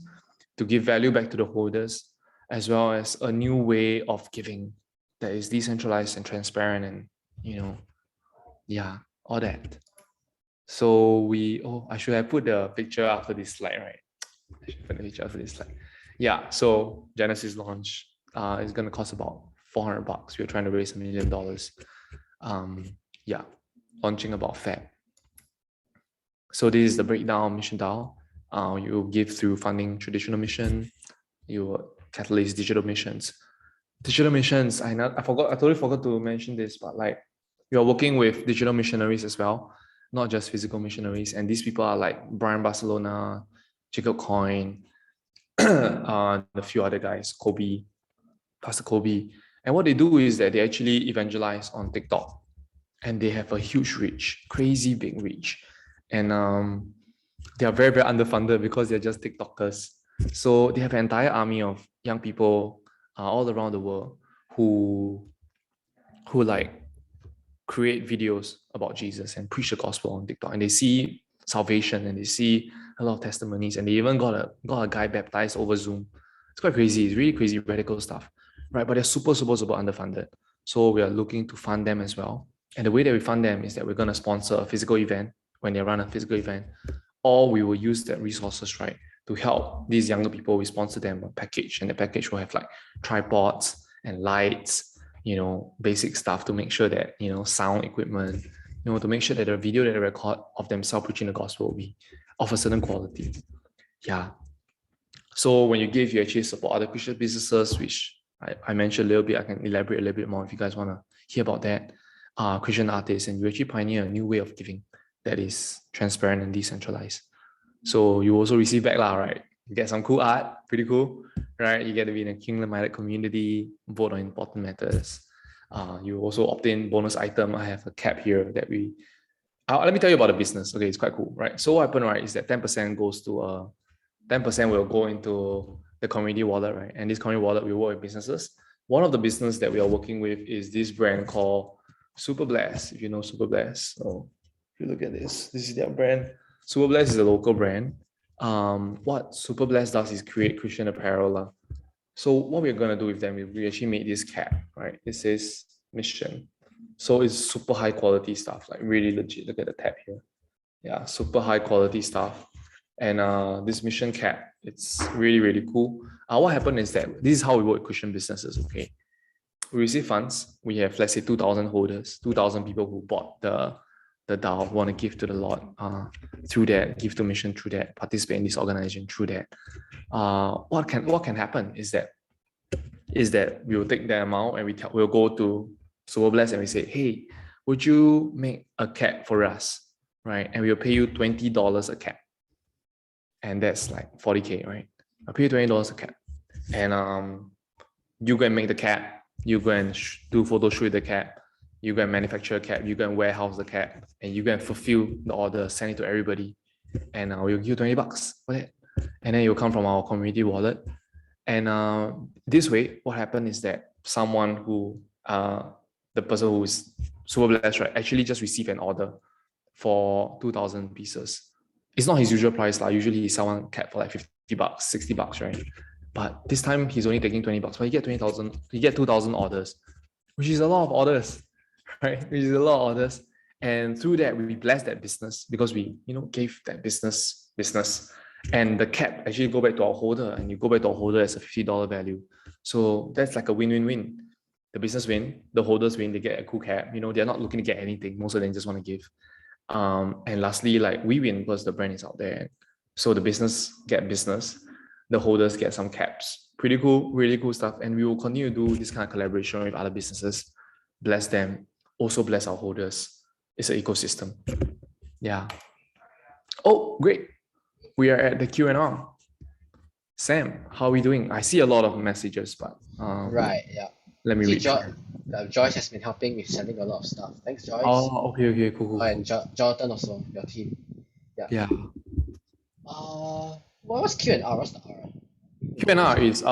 to give value back to the holders, as well as a new way of giving that is decentralized and transparent, and all that. So I should have put the picture after this slide, right? I should put the picture after this slide. Yeah, so Genesis launch is going to cost about $400. We're trying to raise $1 million. Launching about Feb. So this is the breakdown of MissionDAO. You give through funding traditional mission. You catalyze digital missions. Digital missions, I totally forgot to mention this, but like we are working with digital missionaries as well, not just physical missionaries. And these people are like Brian Barcelona, Jacob Coyne, a few other guys, Pastor Kobe. And what they do is that they actually evangelize on TikTok, and they have a huge reach, crazy big reach. And they are very, very underfunded because they're just TikTokers. So they have an entire army of young people all around the world who like create videos about Jesus and preach the gospel on TikTok, and they see salvation and they see a lot of testimonies, and they even got a guy baptized over Zoom. It's quite crazy. It's really crazy, radical stuff, right? But they're super, super, super underfunded. So we are looking to fund them as well. And the way that we fund them is that we're going to sponsor a physical event when they run a physical event, or we will use that resources, right, to help these younger people. We sponsor them a package, and the package will have like tripods and lights, basic stuff to make sure that, sound equipment, to make sure that the video that they record of themselves preaching the gospel will be of a certain quality. Yeah. So when you give, you actually support other Christian businesses, which I mentioned a little bit. I can elaborate a little bit more if you guys want to hear about that. Christian artists, and you actually pioneer a new way of giving that is transparent and decentralized. So you also receive back, right? You get some cool art, pretty cool, right? You get to be in a kingdom-minded community, vote on important matters. You also obtain bonus item. I have a cap here that let me tell you about the business. Okay, it's quite cool, right? So what happened, right, is that 10% goes to 10% will go into the community wallet, right? And this community wallet, we work with businesses. One of the business that we are working with is this brand called Super Blast. If you know Super Blast, so if you look at this is their brand. Super Blast is a local brand. What Super Blast does is create Christian apparel. So what we're gonna do with them is we actually made this cap, right? It says Mission. So it's super high quality stuff, like really legit. Look at the tab here. Yeah, super high quality stuff. And this Mission cap, it's really, really cool. What happened is that this is how we work with Christian businesses, okay? We receive funds. We have, let's say, 2,000 holders, 2,000 people who bought the DAO, want to give to the Lord through that, give to mission through that, participate in this organization through that. What can happen is that we will take that amount and we'll go to Super Blast and we say, hey, would you make a cap for us, right? And we'll pay you $20 a cap. And that's like 40K, right? I'll pay you $20 a cap. And you go and make the cap, you go and do photo shoot with the cap, you go and manufacture a cap, you go and warehouse the cap, and you go and fulfill the order, send it to everybody, and we'll give you $20 for that. And then it will come from our community wallet. And this way, what happened is that someone who, the person who is Super Blessed, right, actually just received an order for 2,000 pieces. It's not his usual price. Usually he's someone cap for like $50, $60, right? But this time he's only taking $20, but he get 2,000 orders, which is a lot of orders, right? Which is a lot of orders. And through that, we bless that business because we, gave that business. And the cap actually go back to our holder, and you go back to our holder as a $50 value. So that's like a win-win-win. The business win, the holders win, they get a cool cap. They're not looking to get anything. Most of them just want to give. And lastly, we win because the brand is out there. So the business get business, the holders get some caps. Pretty cool, really cool stuff. And we will continue to do this kind of collaboration with other businesses, bless them, also bless our holders. It's an ecosystem. Yeah. Oh, great. We are at the Q&A. Sam, how are we doing? I see a lot of messages, but right, yeah. Let me read. Joyce has been helping with sending a lot of stuff. Thanks, Joyce. Oh, okay, cool. And Jonathan also, your team. Yeah. What's Q&R? What's the R? Q&R is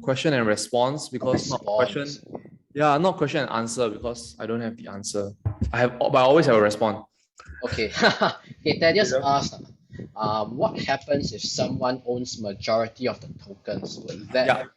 question and response, because not question. Yeah, not question and answer, because I don't have the answer. But I always have a response. Okay. Okay, Thaddeus asked, what happens if someone owns majority of the tokens? That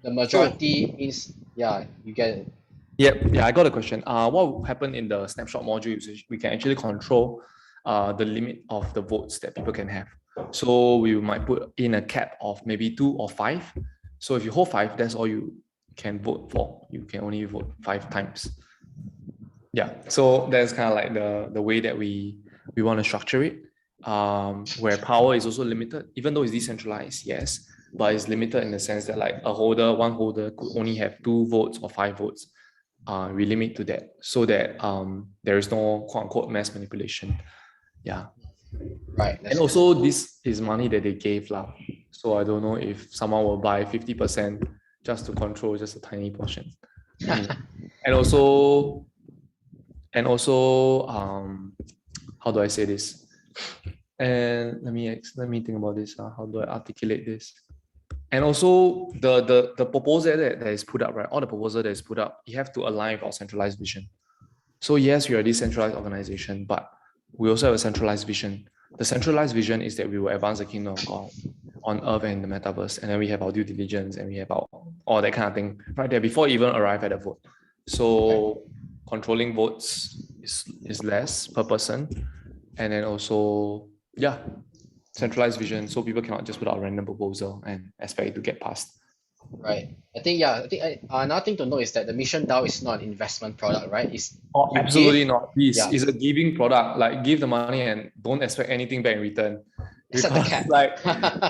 the majority means you get it. Yeah, I got a question. What will happen in the snapshot module is we can actually control the limit of the votes that people can have. So we might put in a cap of maybe 2 or 5. So if you hold 5, that's all you can vote for. You can only vote 5 times. Yeah, so that's kind of like the way that we want to structure it, where power is also limited, even though it's decentralized, yes, but it's limited in the sense that one holder could only have 2 votes or 5 votes. We limit to that so that there is no quote unquote mass manipulation. Yeah. Right. And also this is money that they gave lah. So I don't know if someone will buy 50% just to control just a tiny portion. And also, how do I say this? And let me think about this. How do I articulate this? And also the proposal that is put up, right? All the proposal that is put up, you have to align with our centralized vision. So yes, we are a decentralized organization, but we also have a centralized vision. The centralized vision is that we will advance the kingdom of God on earth and the metaverse. And then we have our due diligence and we have all that kind of thing right there before we even arrive at the vote. So controlling votes is less per person. And then also, centralized vision. So people cannot just put out a random proposal and expect it to get passed. Right. I think another thing to know is that the MissionDAO is not an investment product, right? Absolutely not. It's a giving product. Give the money and don't expect anything back in return. Set the cap.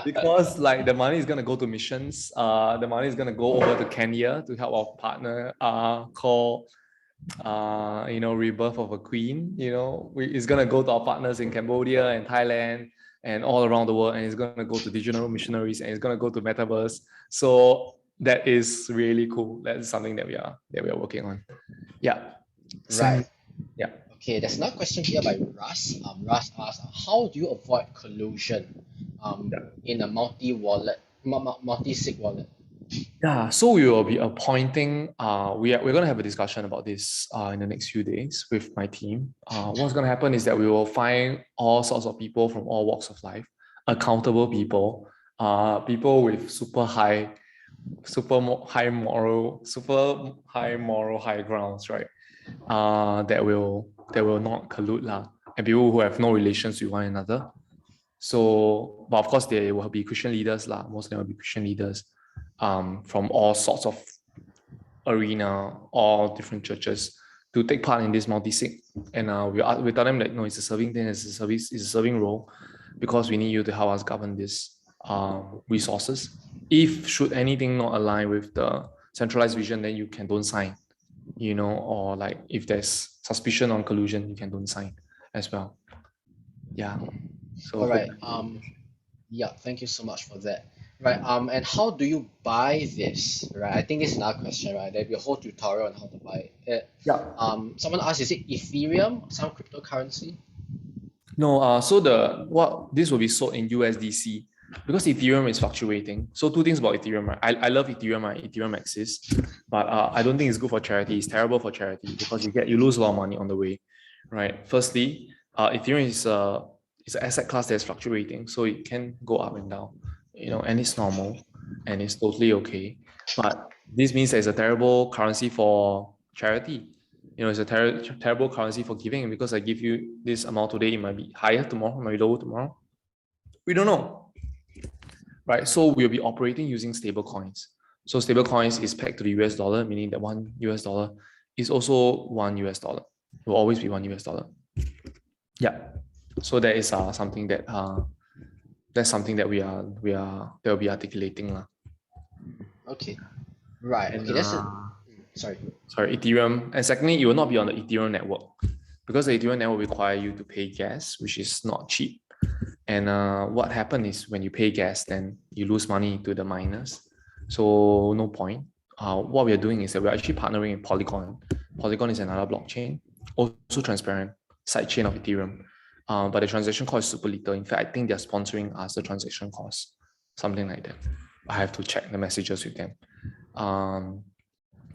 because like the money is gonna go to missions. The money is gonna go over to Kenya to help our partner called Rebirth of a Queen. It's gonna go to our partners in Cambodia and Thailand and all around the world, and it's gonna go to digital missionaries, and it's gonna go to Metaverse. So that is really cool. That's something that we are working on. Yeah. Right. Yeah. Okay, there's another question here by Russ. Russ asks, how do you avoid collusion in a multi-wallet, multi-sig wallet? Yeah, so we will be appointing, we're going to have a discussion about this in the next few days with my team. What's going to happen is that we will find all sorts of people from all walks of life, accountable people, people with super high moral high grounds, right? That will not collude lah, and people who have no relations with one another. So, but of course, they will be Christian leaders lah. Most of them will be Christian leaders, from all sorts of arena, all different churches, to take part in this multi-sig. And we tell them that no, it's a serving thing, it's a serving role, because we need you to help us govern this resources. If should anything not align with the centralized vision, then you don't sign, or like if there's suspicion on collusion, you don't sign as well. Yeah. So all right. Yeah, thank you so much for that. Right. And how do you buy this? Right. I think this is another question, right? There'll be a whole tutorial on how to buy it. Yeah. Someone asked, is it Ethereum, some cryptocurrency? No, so this will be sold in USDC, because Ethereum is fluctuating. So two things about Ethereum, right? I love Ethereum, right? Ethereum exists, but I don't think it's good for charity. It's terrible for charity because you lose a lot of money on the way, right? Firstly, Ethereum is an asset class that's fluctuating, so it can go up and down, and it's normal and it's totally okay. But this means that it's a terrible currency for charity. It's a terrible currency for giving, because I give you this amount today, it might be higher tomorrow, it might be lower tomorrow. We don't know, right? So we'll be operating using stable coins. So stable coins is pegged to the US dollar, meaning that $1 is also $1. It will always be $1. Yeah. So that is something that we'll be articulating. Okay. Right. And, okay. Sorry, Ethereum. And secondly, it will not be on the Ethereum network, because the Ethereum network require you to pay gas, which is not cheap. And what happens is when you pay gas, then you lose money to the miners. So no point. What we are doing is that we're actually partnering with Polygon. Polygon is another blockchain, also transparent, sidechain of Ethereum. But the transaction cost is super little. In fact, I think they're sponsoring us the transaction cost, something like that. I have to check the messages with them.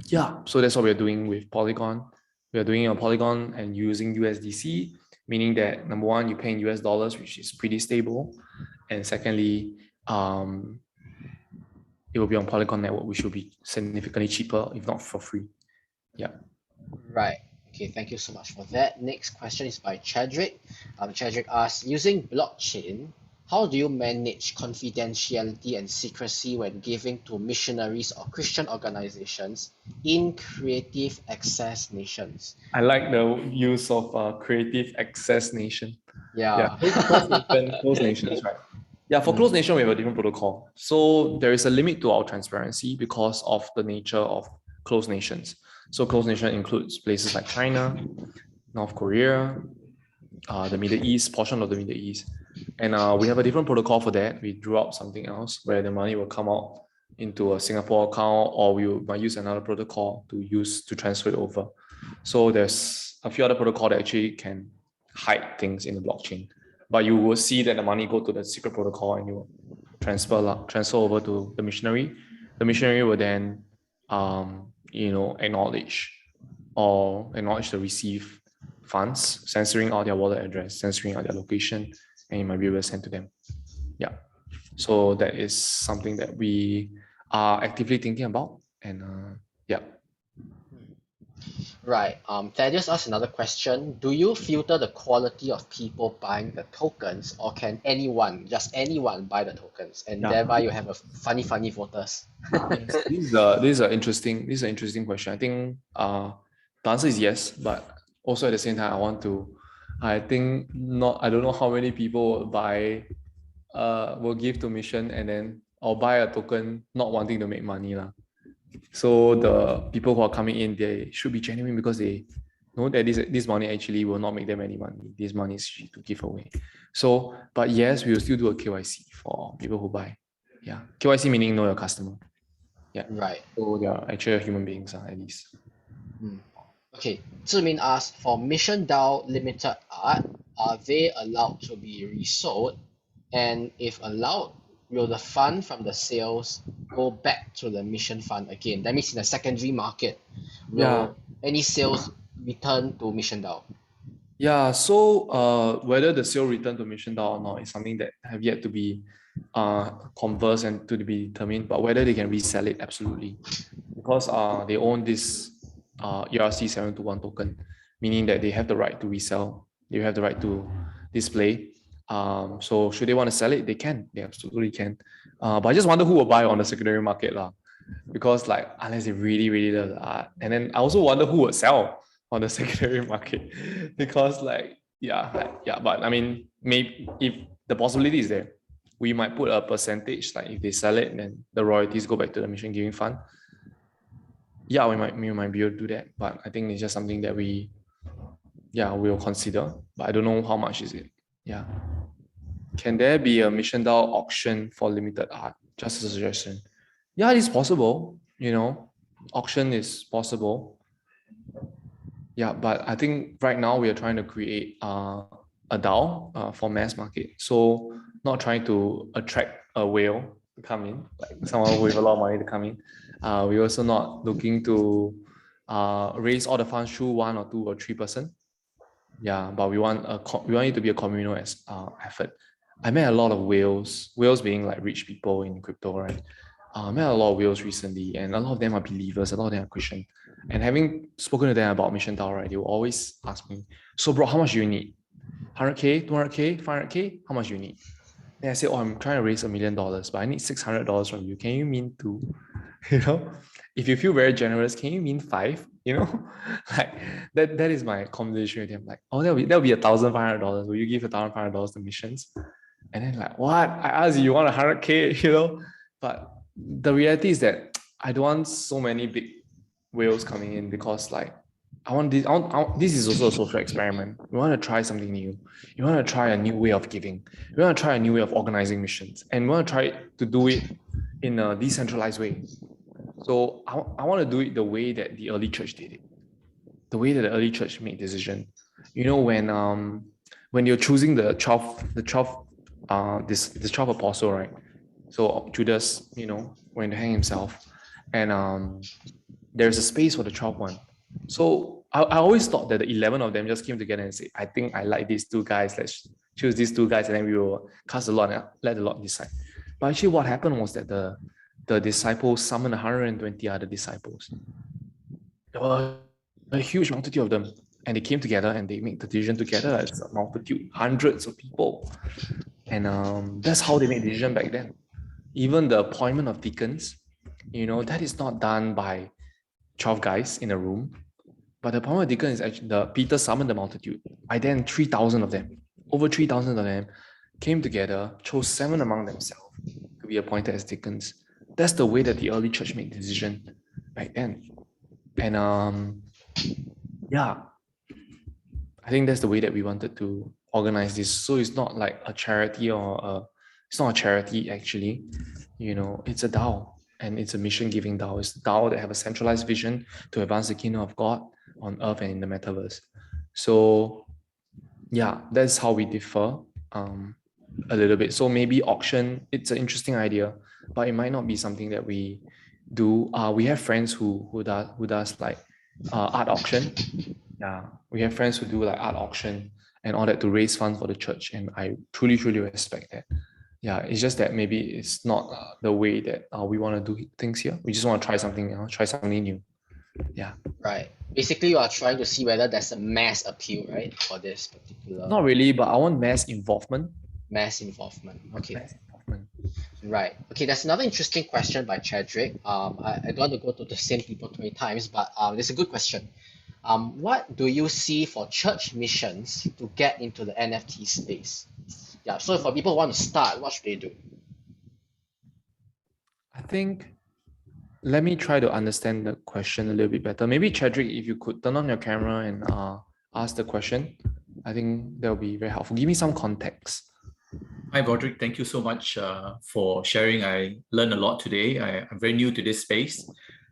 Yeah, so that's what we're doing with Polygon. We are doing it on Polygon and using USDC, meaning that number one, you pay in US dollars, which is pretty stable. And secondly, it will be on Polygon network, which will be significantly cheaper, if not for free. Yeah. Right. Okay, thank you so much for that. Next question is by Chadrick. Chadrick asks, using blockchain, how do you manage confidentiality and secrecy when giving to missionaries or Christian organizations in creative access nations? I like the use of creative access nation. Yeah. Closed nations, right? Yeah, for closed nation, we have a different protocol. So there is a limit to our transparency because of the nature of closed nations. So closed nation includes places like China, North Korea, the Middle East, portion of the Middle East. And we have a different protocol for that. We drew up something else where the money will come out into a Singapore account, or we might use another protocol to transfer it over. So there's a few other protocols that actually can hide things in the blockchain. But you will see that the money go to the secret protocol and you will transfer over to the missionary. The missionary will then acknowledge the received funds, censoring out their wallet address, censoring out their location, and you might be able to send to them. Yeah. So that is something that we are actively thinking about. And yeah. Right. Thaddeus asked another question. Do you filter the quality of people buying the tokens, or can just anyone buy the tokens, and thereby you have a funny voters? This is an interesting question. I think the answer is yes, but also at the same time, I don't know how many people would buy will give to mission and then I'll buy a token not wanting to make money lah. So the people who are coming in, they should be genuine because they know that this money actually will not make them any money. This money is to give away. So, but yes, we will still do a KYC for people who buy. Yeah, KYC meaning know your customer. Yeah, Right. so they are actually human beings at least. Okay, Zhimin asks, for MissionDAO limited art, are they allowed to be resold? And if allowed, will the fund from the sales go back to the mission fund again? That means in the secondary market, will any sales return to MissionDAO? Yeah, so whether the sale return to MissionDAO or not is something that have yet to be conversed and to be determined, but whether they can resell it, absolutely. Because they own this ERC 721 token, meaning that they have the right to resell, they have the right to display. So should they want to sell it, they can, they absolutely can. But I just wonder who will buy on the secondary market lah, because like unless they really love the art, and then I also wonder who would sell on the secondary market, because like but I mean, maybe if the possibility is there, we might put a percentage, like if they sell it, then the royalties go back to the mission giving fund. Yeah, we might be able to do that, but I think it's just something that we'll consider, but I don't know how much is it. Yeah. Can there be a MissionDAO auction for limited art? Just a suggestion. Yeah, it's possible, auction is possible. Yeah, but I think right now we are trying to create a DAO for mass market. So not trying to attract a whale to come in, like someone with a lot of money to come in. We're also not looking to raise all the funds through 1 or 2 or 3%. Yeah, but we want it to be a communal effort. I met a lot of whales being like rich people in crypto, right? I met a lot of whales recently, and a lot of them are believers, a lot of them are Christian. And having spoken to them about MissionDAO, right, they will always ask me, so bro, how much do you need? 100K, 200K, 500K? How much do you need? Then I say, I'm trying to raise $1 million, but I need $600 from you. Can you mean 2? If you feel very generous, can you mean 5? Like that is my conversation with him. Like, that'll be $1,500. Will you give $1,500 to missions? And then like, what? I asked you want 100K, But the reality is that I don't want so many big whales coming in, because like this is also a social experiment. We want to try something new. You want to try a new way of giving. We want to try a new way of organizing missions, and we want to try to do it in a decentralized way. So I want to do it the way that the early church did it, the way that the early church made decision. When you're choosing the 12 apostle, right? So Judas, went to hang himself, and there's a space for the 12th one. So I always thought that the 11 of them just came together and said, I think I like these 2 guys, let's choose these 2 guys, and then we will cast the lot and let the Lord decide. But actually what happened was that the disciples summoned 120 other disciples. There were a huge multitude of them, and they came together and they made the decision together as a multitude, hundreds of people. And that's how they made the decision back then. Even the appointment of deacons, that is not done by 12 guys in a room, but the appointment of deacon is actually Peter summoned the multitude. By then, 3,000 of them, over 3,000 of them came together, chose 7 among themselves to be appointed as deacons. That's the way that the early church made the decision back then. And I think that's the way that we wanted to organize this. So it's not like a charity it's not a charity actually, it's a DAO, and it's a mission giving DAO. It's a DAO that have a centralized vision to advance the kingdom of God on earth and in the metaverse. So yeah, that's how we differ a little bit. So maybe auction, it's an interesting idea, but it might not be something that we do. We have friends who does like art auction. Yeah, we have friends who do like art auction and all that to raise funds for the church, and I truly respect that. Yeah, it's just that maybe it's not the way that we want to do things here. We just want to try something new. Yeah. Right. Basically, you are trying to see whether there's a mass appeal, right, for this particular. Not really, but I want mass involvement. Mass involvement. Okay. Mass involvement. Right. Okay, there's another interesting question by Chadrick. I don't want to go to the same people 20 times, but it's a good question. What do you see for church missions to get into the NFT space? Yeah, so for people who want to start, what should they do? I think, let me try to understand the question a little bit better. Maybe Chadrick, if you could turn on your camera and ask the question, I think that will be very helpful. Give me some context. Hi, Broderick. Thank you so much for sharing. I learned a lot today. I'm very new to this space.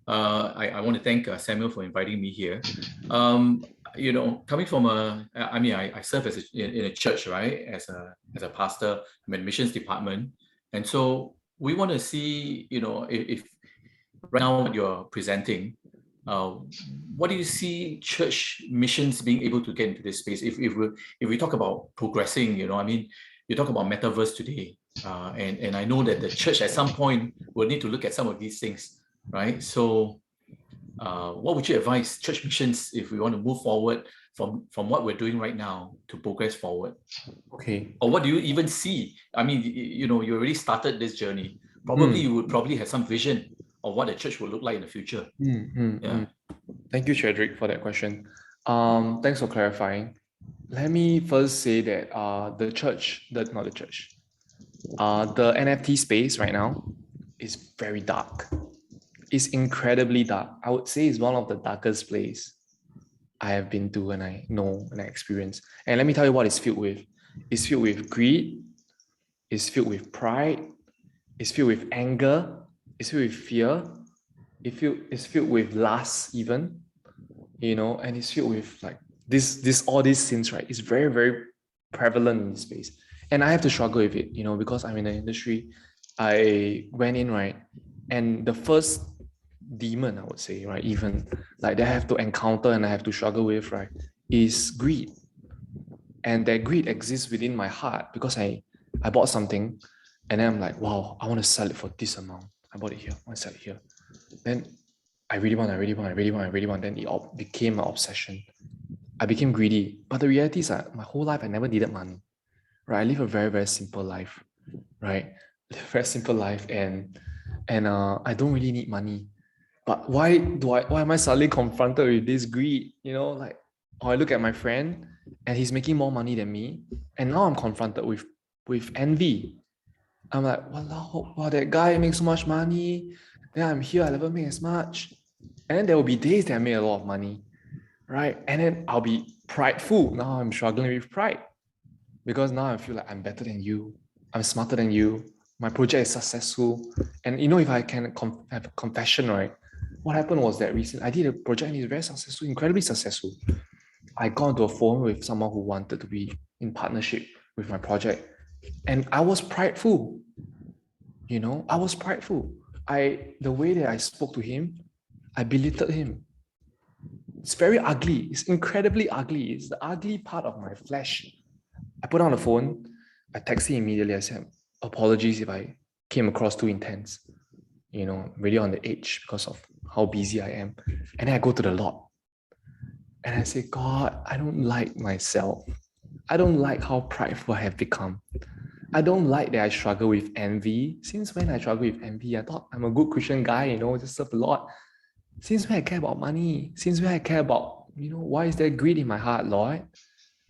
I want to thank Samuel for inviting me here. Coming from I serve in a church, right? As a pastor, I'm in missions department, and so we want to see, if right now what you're presenting, what do you see church missions being able to get into this space? If we talk about progressing, you talk about metaverse today, and I know that the church at some point will need to look at some of these things, right? So what would you advise church missions if we want to move forward from what we're doing right now to progress forward? Okay. Or what do you even see? I mean, you already started this journey. Probably you would probably have some vision of what the church will look like in the future. Thank you, Chadrick, for that question. Thanks for clarifying. Let me first say that the NFT space right now is very dark. It's incredibly dark. I would say it's one of the darkest places I have been to and I know and I experience. And let me tell you what it's filled with. It's filled with greed. It's filled with pride. It's filled with anger. It's filled with fear. It's filled with lust even, and it's filled with like all these sins, right? It's very, very prevalent in this space. And I have to struggle with it, because I'm in the industry. I went in, right? And the first demon, I would say, right, even like that I have to encounter and I have to struggle with, right, is greed. And that greed exists within my heart because I bought something and then I'm like, wow, I want to sell it for this amount. I bought it here, I want to sell it here. Then I really want. Then it became an obsession. I became greedy. But the reality is that my whole life I never needed money. Right? I live a very, very simple life. Right? Very simple life, and I don't really need money. But why am I suddenly confronted with this greed? Or I look at my friend and he's making more money than me, and now I'm confronted with envy. I'm like, wow, that guy makes so much money. Then I'm here, I never make as much. And then there will be days that I make a lot of money, right? And then I'll be prideful. Now I'm struggling with pride because now I feel like I'm better than you. I'm smarter than you. My project is successful. And if I can have a confession, right? What happened was that recently I did a project and it's very successful, incredibly successful. I got into a forum with someone who wanted to be in partnership with my project. And I was prideful. I was prideful. The way that I spoke to him, I belittled him. It's very ugly. It's incredibly ugly. It's the ugly part of my flesh. I put on the phone. I texted him immediately. I said, apologies if I came across too intense. Really on the edge because of how busy I am. And then I go to the Lord. And I say, God, I don't like myself. I don't like how prideful I have become. I don't like that I struggle with envy. Since when I struggle with envy? I thought I'm a good Christian guy, just serve the Lord. Since when I care about money? Since when I care about, why is there greed in my heart, Lord?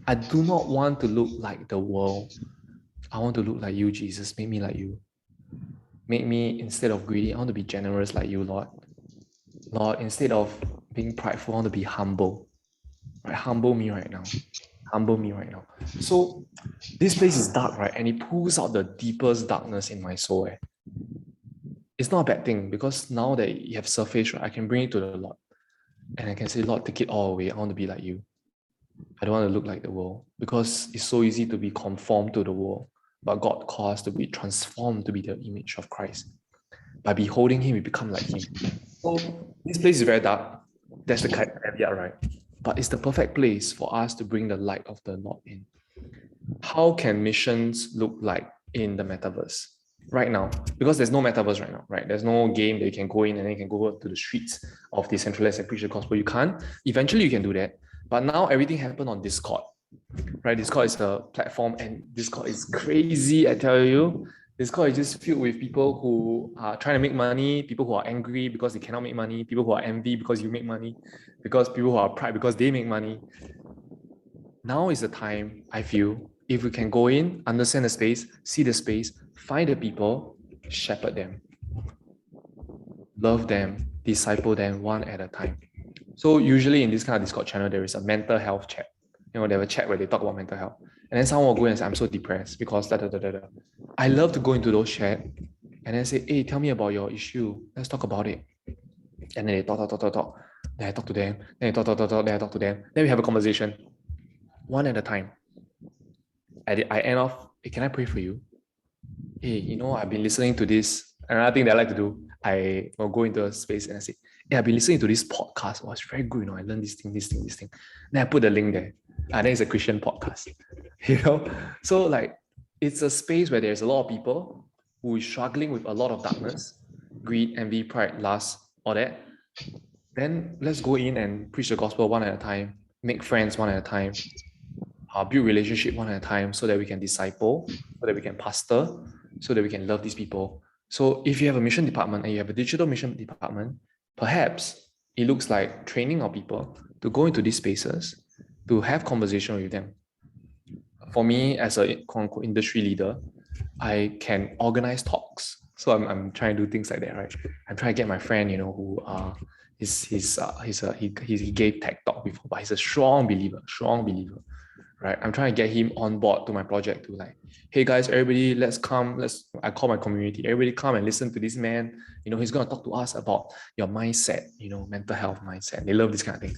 I do not want to look like the world. I want to look like you, Jesus. Make me like you. Make me, instead of greedy, I want to be generous like you, Lord. Lord, instead of being prideful, I want to be humble. Right? Humble me right now. Humble me right now. So this place is dark, right? And it pulls out the deepest darkness in my soul. It's not a bad thing because now that you have surfaced, right, I can bring it to the Lord. And I can say, Lord, take it all away. I want to be like you. I don't want to look like the world because it's so easy to be conformed to the world. But God calls us to be transformed to be the image of Christ. By beholding him, we become like him. So this place is very dark. That's the caveat, right? But it's the perfect place for us to bring the light of the Lord in. How can missions look like in the metaverse right now? Because there's no metaverse right now, right? There's no game that you can go in and then you can go to the streets of Decentralization and preach the gospel. You can't. Eventually you can do that. But now everything happened on Discord, right? Discord is a platform and Discord is crazy, I tell you. Discord is just filled with people who are trying to make money, people who are angry because they cannot make money, people who are envy because you make money, because people who are pride because they make money. Now is the time, I feel, if we can go in, understand the space, see the space, find the people, shepherd them, love them, disciple them one at a time. So usually in this kind of Discord channel, there is a mental health chat. They have a chat where they talk about mental health. And then someone will go and say, I'm so depressed because da da da da da. I love to go into those chat and then say, hey, tell me about your issue. Let's talk about it. And then they talk. Then I talk to them. Then I talk. Then I talk to them. Then we have a conversation, one at a time. I end off, hey, can I pray for you? Hey, I've been listening to this. Another thing that I like to do, I will go into a space and I say, hey, I've been listening to this podcast. Oh, it's very good. I learned this thing. Then I put the link there. Then it's a Christian podcast. So like it's a space where there's a lot of people who is struggling with a lot of darkness, greed, envy, pride, lust, all that. Then let's go in and preach the gospel one at a time, make friends one at a time, build relationship one at a time, so that we can disciple, so that we can pastor, so that we can love these people. So if you have a mission department and you have a digital mission department, perhaps it looks like training our people to go into these spaces, to have conversation with them. For me, as an industry leader, I can organize talks. So I'm trying to do things like that, right? I'm trying to get my friend, who he gave tech talk before, but he's a strong believer, right? I'm trying to get him on board to my project to like, hey guys, everybody, let's come. I call my community. Everybody come and listen to this man. He's gonna talk to us about your mindset, mental health mindset. They love this kind of thing.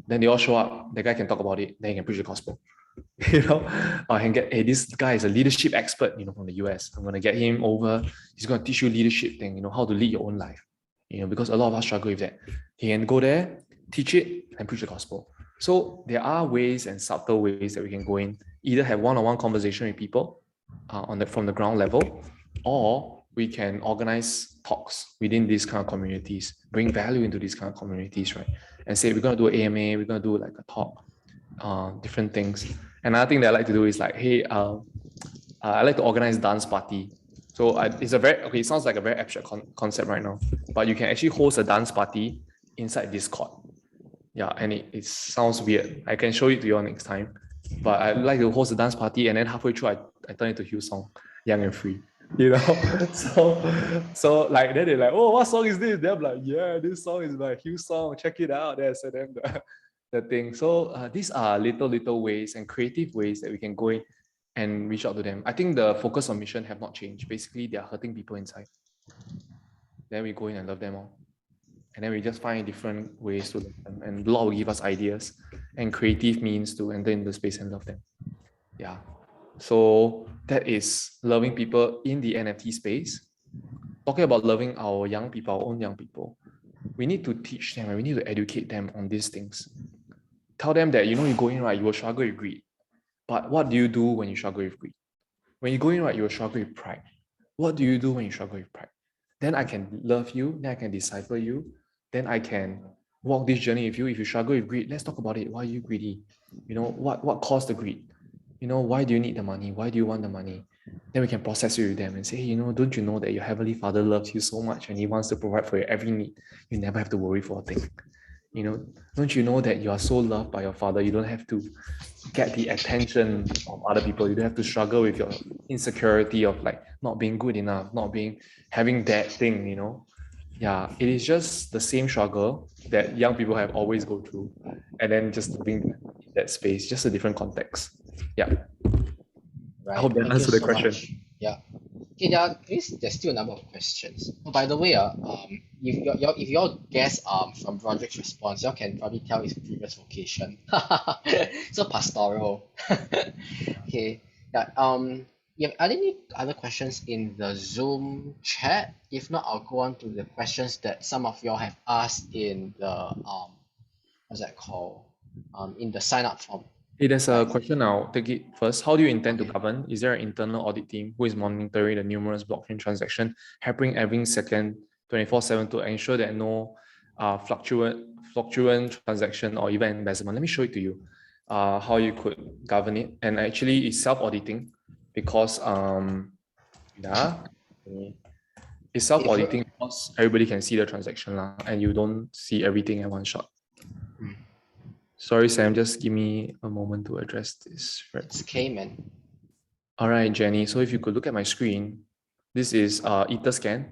Then they all show up. The guy can talk about it. Then he can preach the gospel. I can get, hey, this guy is a leadership expert, from the US. I'm gonna get him over. He's gonna teach you leadership thing, how to lead your own life. Because a lot of us struggle with that. He can go there, teach it, and preach the gospel. So there are ways and subtle ways that we can go in, either have one-on-one conversation with people from the ground level, or we can organize talks within these kind of communities, bring value into these kind of communities, right? And say, we're going to do an AMA, we're going to do like a talk, different things. Another thing that I like to do is like, hey, I like to organize dance party. So it sounds like a very abstract concept right now, but you can actually host a dance party inside Discord. Yeah, and it sounds weird. I can show it to you all next time. But I like to host a dance party, and then halfway through, I turn it to Hillsong, Young and Free. So like then they're like, oh, what song is this? They're like, yeah, this song is by Hillsong. Check it out. Then I send them the thing. So these are little ways and creative ways that we can go in and reach out to them. I think the focus on mission have not changed. Basically, they are hurting people inside. Then we go in and love them all. And then we just find different ways to love them. And the Lord will give us ideas and creative means to enter into the space and love them. Yeah. So that is loving people in the NFT space. Talking about loving our young people, our own young people. We need to teach them and we need to educate them on these things. Tell them that, you go in, right, you will struggle with greed. But what do you do when you struggle with greed? When you go in, right, you will struggle with pride. What do you do when you struggle with pride? Then I can love you, then I can disciple you, then I can walk this journey with you. If you struggle with greed, let's talk about it. Why are you greedy? What caused the greed? Why do you need the money? Why do you want the money? Then we can process it with them and say, hey, don't you know that your Heavenly Father loves you so much and He wants to provide for your every need? You never have to worry for a thing. Don't you know that you are so loved by your Father? You don't have to get the attention of other people. You don't have to struggle with your insecurity of like not being good enough, having that thing, Yeah, it is just the same struggle that young people have always go through, and then just living in that space, just a different context. Yeah. Right. I hope that answered the question. Much. Yeah. Okay, there's still a number of questions. Oh, by the way, if your guess from Broderick's response, y'all can probably tell his previous vocation. So pastoral. Okay. Yeah. Are there any other questions in the Zoom chat? If not, I'll go on to the questions that some of y'all have asked in the what's that called? In the sign up form. Hey, there's a question. I'll take it first. How do you intend to govern? Is there an internal audit team who is monitoring the numerous blockchain transactions, happening every second, 24/7 to ensure that no fluctuant transaction or even embezzlement? Let me show it to you. How you could govern it, and actually it's self-auditing because it's self-auditing because everybody can see the transaction and you don't see everything at one shot. Sorry, Sam, just give me a moment to address this. It's Cayman. All right, Jenny. So if you could look at my screen, this is Etherscan.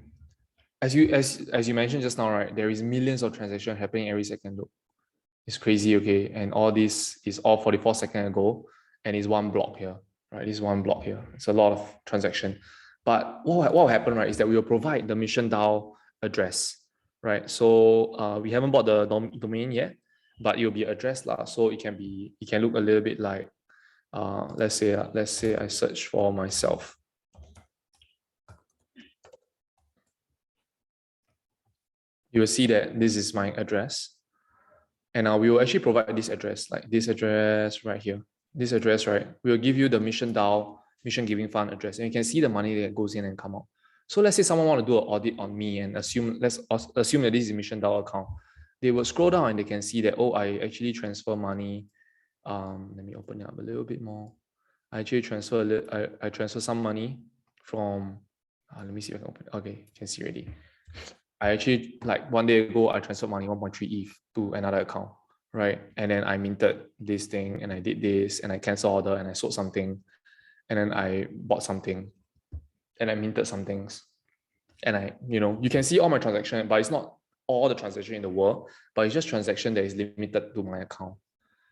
As you mentioned just now, right? There is millions of transactions happening every second. Look, it's crazy, okay? And all this is all 44 seconds ago, and it's one block here, right? This one block here. It's a lot of transaction. But what will happen, right, is that we will provide the MissionDAO address, right? So we haven't bought the domain yet, but it will be addressed lah. So it can look a little bit like, let's say I search for myself. You will see that this is my address. And we will actually provide this address, like this address right here. This address, right? We will give you the MissionDAO, Mission Giving Fund address, and you can see the money that goes in and come out. So let's say someone want to do an audit on me and let's assume that this is a MissionDAO account. They will scroll down and they can see that, oh, I actually transfer money. Let me open it up a little bit more. I actually I transfer some money from, let me see if I can open it. Okay, you can see already. I actually, like 1 day ago, I transferred money 1.3 ETH to another account, right? And then I minted this thing and I did this and I canceled order and I sold something and then I bought something and I minted some things. And you can see all my transactions, but it's not all the transactions in the world, but it's just transaction that is limited to my account.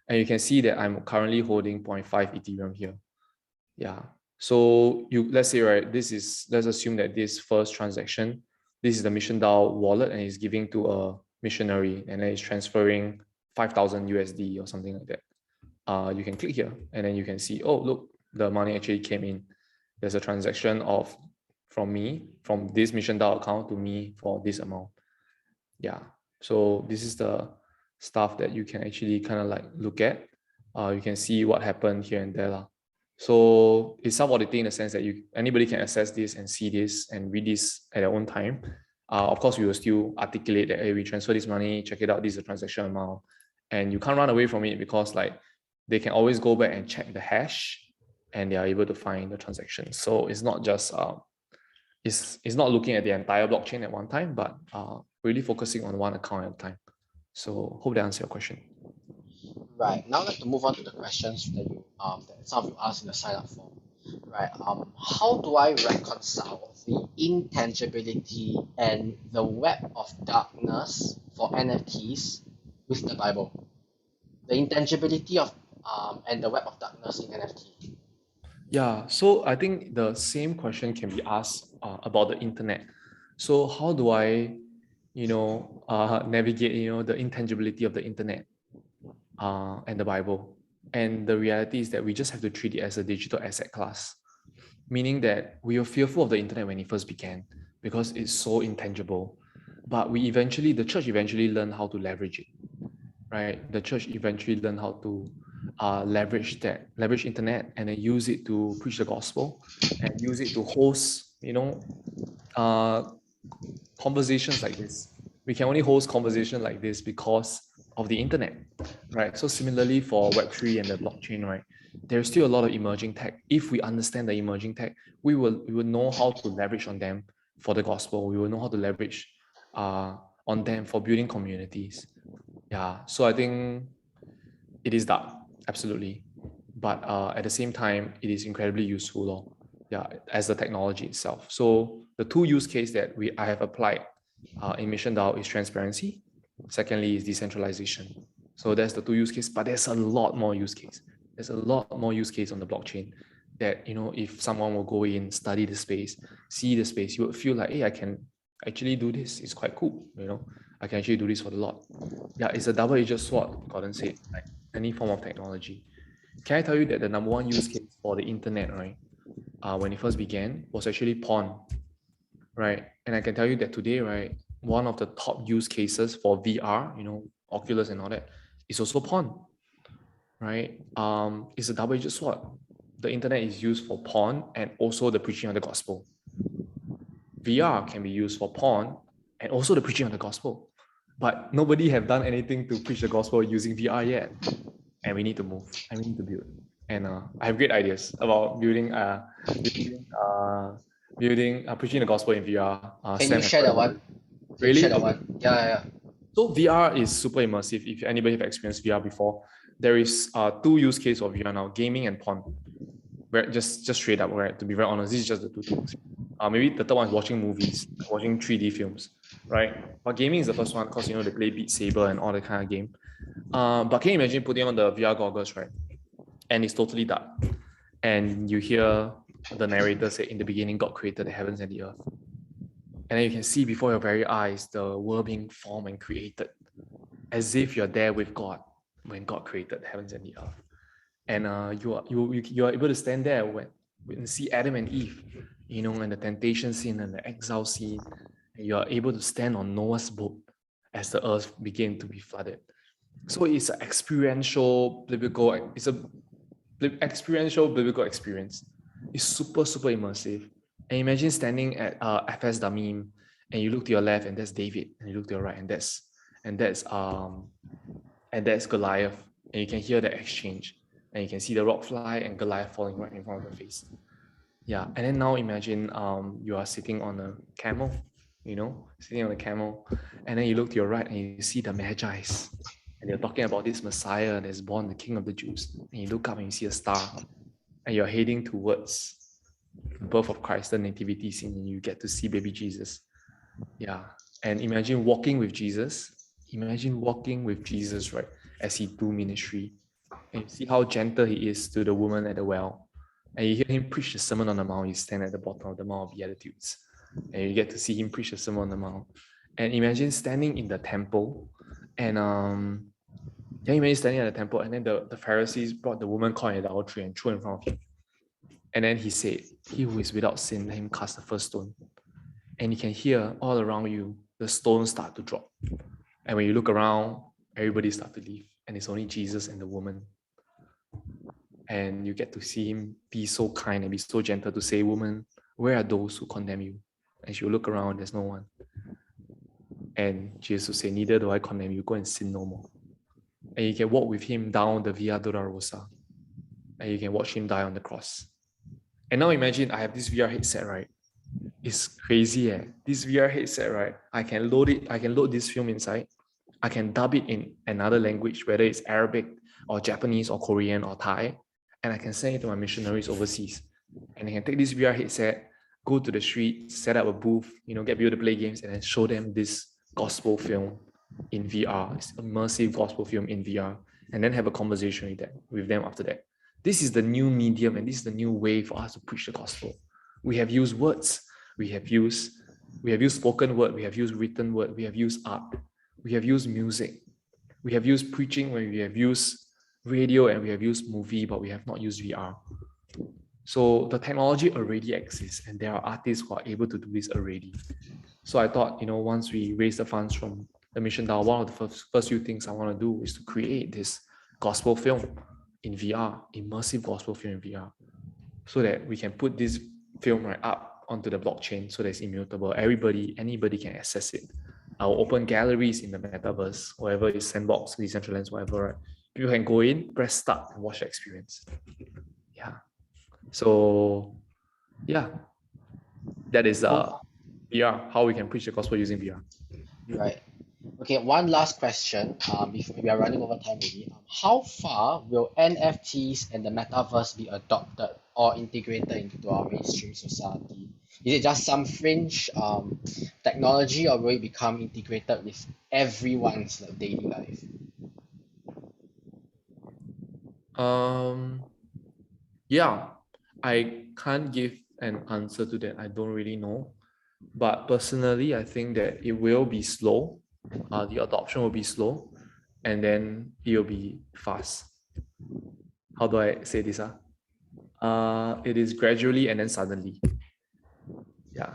And you can see that I'm currently holding 0.5 Ethereum here. Yeah. So let's say, right, let's assume that this first transaction, this is the MissionDAO wallet and it's giving to a missionary and then it's transferring 5,000 USD or something like that. You can click here and then you can see, oh, look, the money actually came in. There's a transaction from this MissionDAO account to me for this amount. Yeah. So this is the stuff that you can actually kind of like look at. You can see what happened here and there. So it's self-auditing in the sense that anybody can access this and see this and read this at their own time. Of course, we will still articulate that, hey, we transfer this money, check it out, this is the transaction amount. And you can't run away from it because like they can always go back and check the hash and they are able to find the transaction. So it's not just, it's not looking at the entire blockchain at one time, but really focusing on one account at a time. So hope that answers your question. Right. Now let's move on to the questions that some of you asked in the sign up form. Right. How do I reconcile the intangibility and the web of darkness for NFTs with the Bible? The intangibility of and the web of darkness in NFT. Yeah. So I think the same question can be asked about the internet. So how do I, navigate, the intangibility of the internet and the Bible? And the reality is that we just have to treat it as a digital asset class, meaning that we were fearful of the internet when it first began because it's so intangible. But the church eventually learned how to leverage it, right? The church eventually learned how to leverage internet and then use it to preach the gospel and use it to host, conversations like this. We can only host conversations like this because of the internet, right? So similarly for Web3 and the blockchain, right? There's still a lot of emerging tech. If we understand the emerging tech, we will know how to leverage on them for the gospel. We will know how to leverage on them for building communities. Yeah, so I think it is dark, absolutely. But at the same time, it is incredibly useful, as the technology itself. So the two use cases that I have applied in MissionDAO is transparency. Secondly is decentralization. So that's the two use cases, but there's a lot more use case. There's a lot more use case on the blockchain that, if someone will go in, study the space, see the space, you would feel like, hey, I can actually do this. It's quite cool, I can actually do this for the Lord. Yeah, it's a double-edged sword, Gordon said, like any form of technology. Can I tell you that the number one use case for the internet, right, when it first began was actually porn, right? And I can tell you that today, right, one of the top use cases for VR, Oculus and all that, is also porn, right? It's a double-edged sword. The internet is used for porn and also the preaching of the gospel. VR can be used for porn and also the preaching of the gospel. But nobody have done anything to preach the gospel using VR yet. And we need to move and we need to build. And I have great ideas about building preaching the gospel in VR. Can you share that one? Really? Share that one? Yeah. So VR is super immersive. If anybody have experienced VR before, there is two use cases of VR now: gaming and porn. just straight up, right? To be very honest, this is just the two things. Maybe the third one is watching movies, watching 3D films, right? But gaming is the first one because you know they play Beat Saber and all that kind of game. But can you imagine putting on the VR goggles, right? And it's totally dark, and you hear the narrator say, "In the beginning, God created the heavens and the earth," and then you can see before your very eyes the world being formed and created, as if you're there with God when God created the heavens and the earth. And you are able to stand there when see Adam and Eve, you know, and the temptation scene and the exile scene, and you are able to stand on Noah's boat as the earth began to be flooded. So it's an experiential biblical experience. It's super immersive. And imagine standing at FS Damim, and you look to your left and that's David, and you look to your right and that's Goliath, and you can hear the exchange. And you can see the rock fly and Goliath falling right in front of your face. Yeah, and then now imagine you are sitting on a camel, you know, sitting on a camel, and then you look to your right and you see the Magi's, and they're talking about this Messiah that's born, the King of the Jews. And you look up and you see a star, and you're heading towards the birth of Christ, the nativity scene, and you get to see baby Jesus. Yeah, and imagine walking with Jesus. Imagine walking with Jesus, right, as he do ministry. And you see how gentle he is to the woman at the well. And you hear him preach the Sermon on the Mount. You stand at the bottom of the Mount of Beatitudes. And you get to see him preach the Sermon on the Mount. And imagine standing in the temple. And imagine standing at the temple. And then the Pharisees brought the woman caught in adultery and threw in front of him. And then he said, "He who is without sin, let him cast the first stone." And you can hear all around you, the stones start to drop. And when you look around, everybody starts to leave. And it's only Jesus and the woman. And you get to see him be so kind and be so gentle to say, "Woman, where are those who condemn you?" And she will look around, there's no one. And Jesus will say, "Neither do I condemn you, go and sin no more." And you can walk with him down the Via Dolorosa. And you can watch him die on the cross. And now imagine I have this VR headset, right? It's crazy, eh? This VR headset, right? I can load this film inside. I can dub it in another language, whether it's Arabic or Japanese or Korean or Thai, and I can send it to my missionaries overseas. And I can take this VR headset, go to the street, set up a booth, you know, get people to play games, and then show them this gospel film in VR. It's immersive gospel film in VR, and then have a conversation with them after that. This is the new medium, and this is the new way for us to preach the gospel. We have used words, we have used spoken word, we have used written word, we have used art, we have used music, we have used preaching, we have used radio, and we have used movie, but we have not used VR. So the technology already exists, and there are artists who are able to do this already. So I thought, you know, once we raise the funds from the MissionDAO, one of the first few things I want to do is to create this gospel film in VR, immersive gospel film in VR, so that we can put this film right up onto the blockchain so that it's immutable. Anybody can access it. I'll open galleries in the metaverse, whatever is Sandbox, Decentralization, whatever, right? People can go in, press start, and watch the experience. Yeah. So, yeah, that is VR, how we can preach the gospel using VR. Right. Okay, one last question. Before we are running over time already. How far will NFTs and the metaverse be adopted or integrated into our mainstream society? Is it just some fringe technology, or will it become integrated with everyone's daily life? Yeah, I can't give an answer to that. I don't really know. But personally, I think that it will be slow. The adoption will be slow, and then it will be fast. How do I say this? It is gradually and then suddenly. Yeah.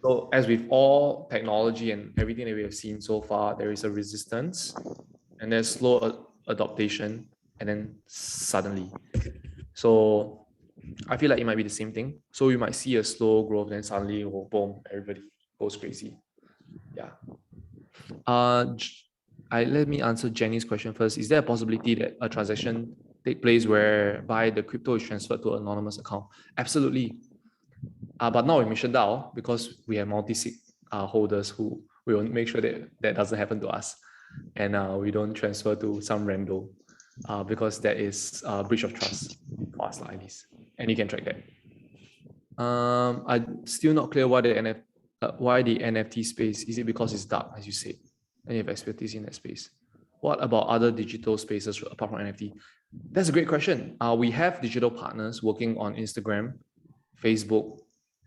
So as with all technology and everything that we have seen so far, there is a resistance, and there's slow adaptation, and then suddenly. So I feel like it might be the same thing. So you might see a slow growth, then suddenly, oh, boom, everybody goes crazy. Yeah. Let me answer Jenny's question first. Is there a possibility that a transaction take place whereby the crypto is transferred to an anonymous account? Absolutely. But not with MissionDAO, because we have multi-sig holders who will make sure that that doesn't happen to us, and we don't transfer to some rando, because that is a breach of trust for us, at least. And and you can track that. I'm still not clear why the NFT space. Is it because it's dark, as you said, and you have expertise in that space? What about other digital spaces apart from NFT? That's a great question. We have digital partners working on Instagram, Facebook,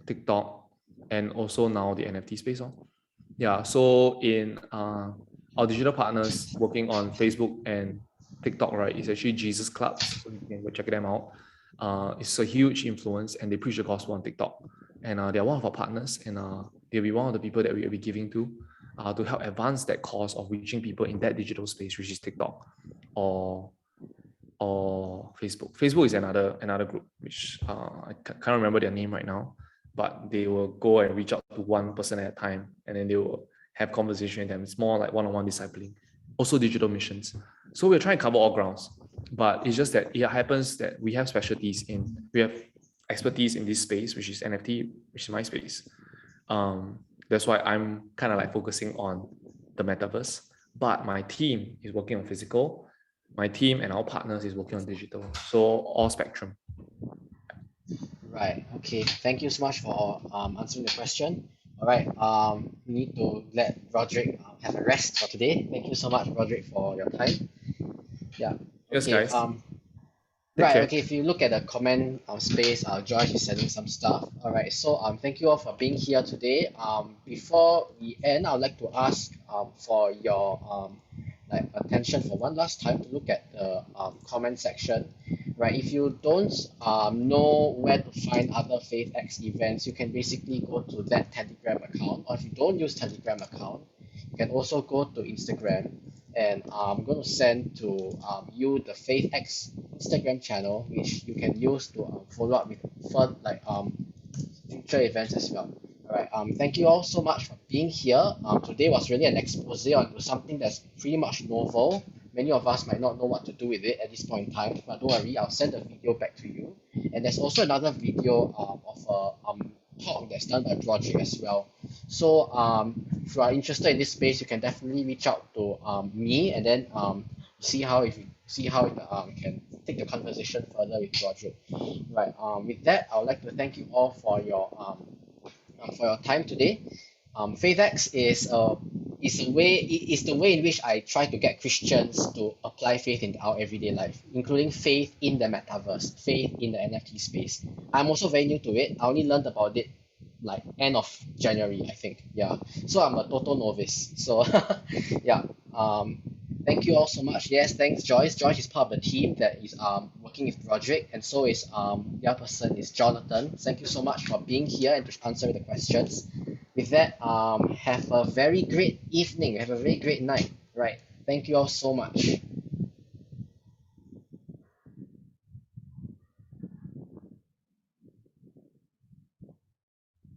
TikTok, and also now the NFT space. Yeah, so in our digital partners working on Facebook and TikTok, right, is actually Jesus Clubs. So you can go check them out. It's a huge influence, and they preach the gospel on TikTok. And they're one of our partners, and they'll be one of the people that we'll be giving to help advance that cause of reaching people in that digital space, which is TikTok or Facebook. Facebook is another group, which I can't remember their name right now, but they will go and reach out to one person at a time, and then they will have conversation with them. It's more like one-on-one discipling, also digital missions. So we're trying to cover all grounds, but it's just that it happens that we have expertise in this space, which is NFT, which is my space. That's why I'm kind of like focusing on the metaverse, but my team is working on physical. My team and our partners is working on digital. So all spectrum. Right. Okay. Thank you so much for answering the question. All right. We need to let Broderick have a rest for today. Thank you so much, Broderick, for your time. Yeah. Yes, Okay. guys. Right. care. Okay. If you look at the comment space, Joyce is sending some stuff. All right. So thank you all for being here today. Before we end, I'd like to ask for your attention for one last time to look at the comment section. Right. If you don't know where to find other FaithX events, you can basically go to that Telegram account, or if you don't use Telegram account, you can also go to Instagram. And I'm going to send to you the FaithX Instagram channel, which you can use to follow up with further future events as well. All right. Thank you all so much for being here. Today was really an expose onto something that's pretty much novel. Many of us might not know what to do with it at this point in time, but don't worry, I'll send the video back to you. And there's also another video of a talk that's done by Broderick as well. So if you are interested in this space, you can definitely reach out to me, and then see how we can take the conversation further with Broderick. Right. With that, I would like to thank you all for your time today. FaithX is the way in which I try to get Christians to apply faith in our everyday life, including faith in the metaverse, faith in the NFT space. I'm also very new to it. I only learned about it like end of January, I think. Yeah. So I'm a total novice. So yeah. Thank you all so much. Yes, thanks, Joyce. Joyce is part of the team that is working with Broderick, and so is the other person is Jonathan. Thank you so much for being here and to answer the questions. With that, have a very great evening. Have a very great night. Right. Thank you all so much.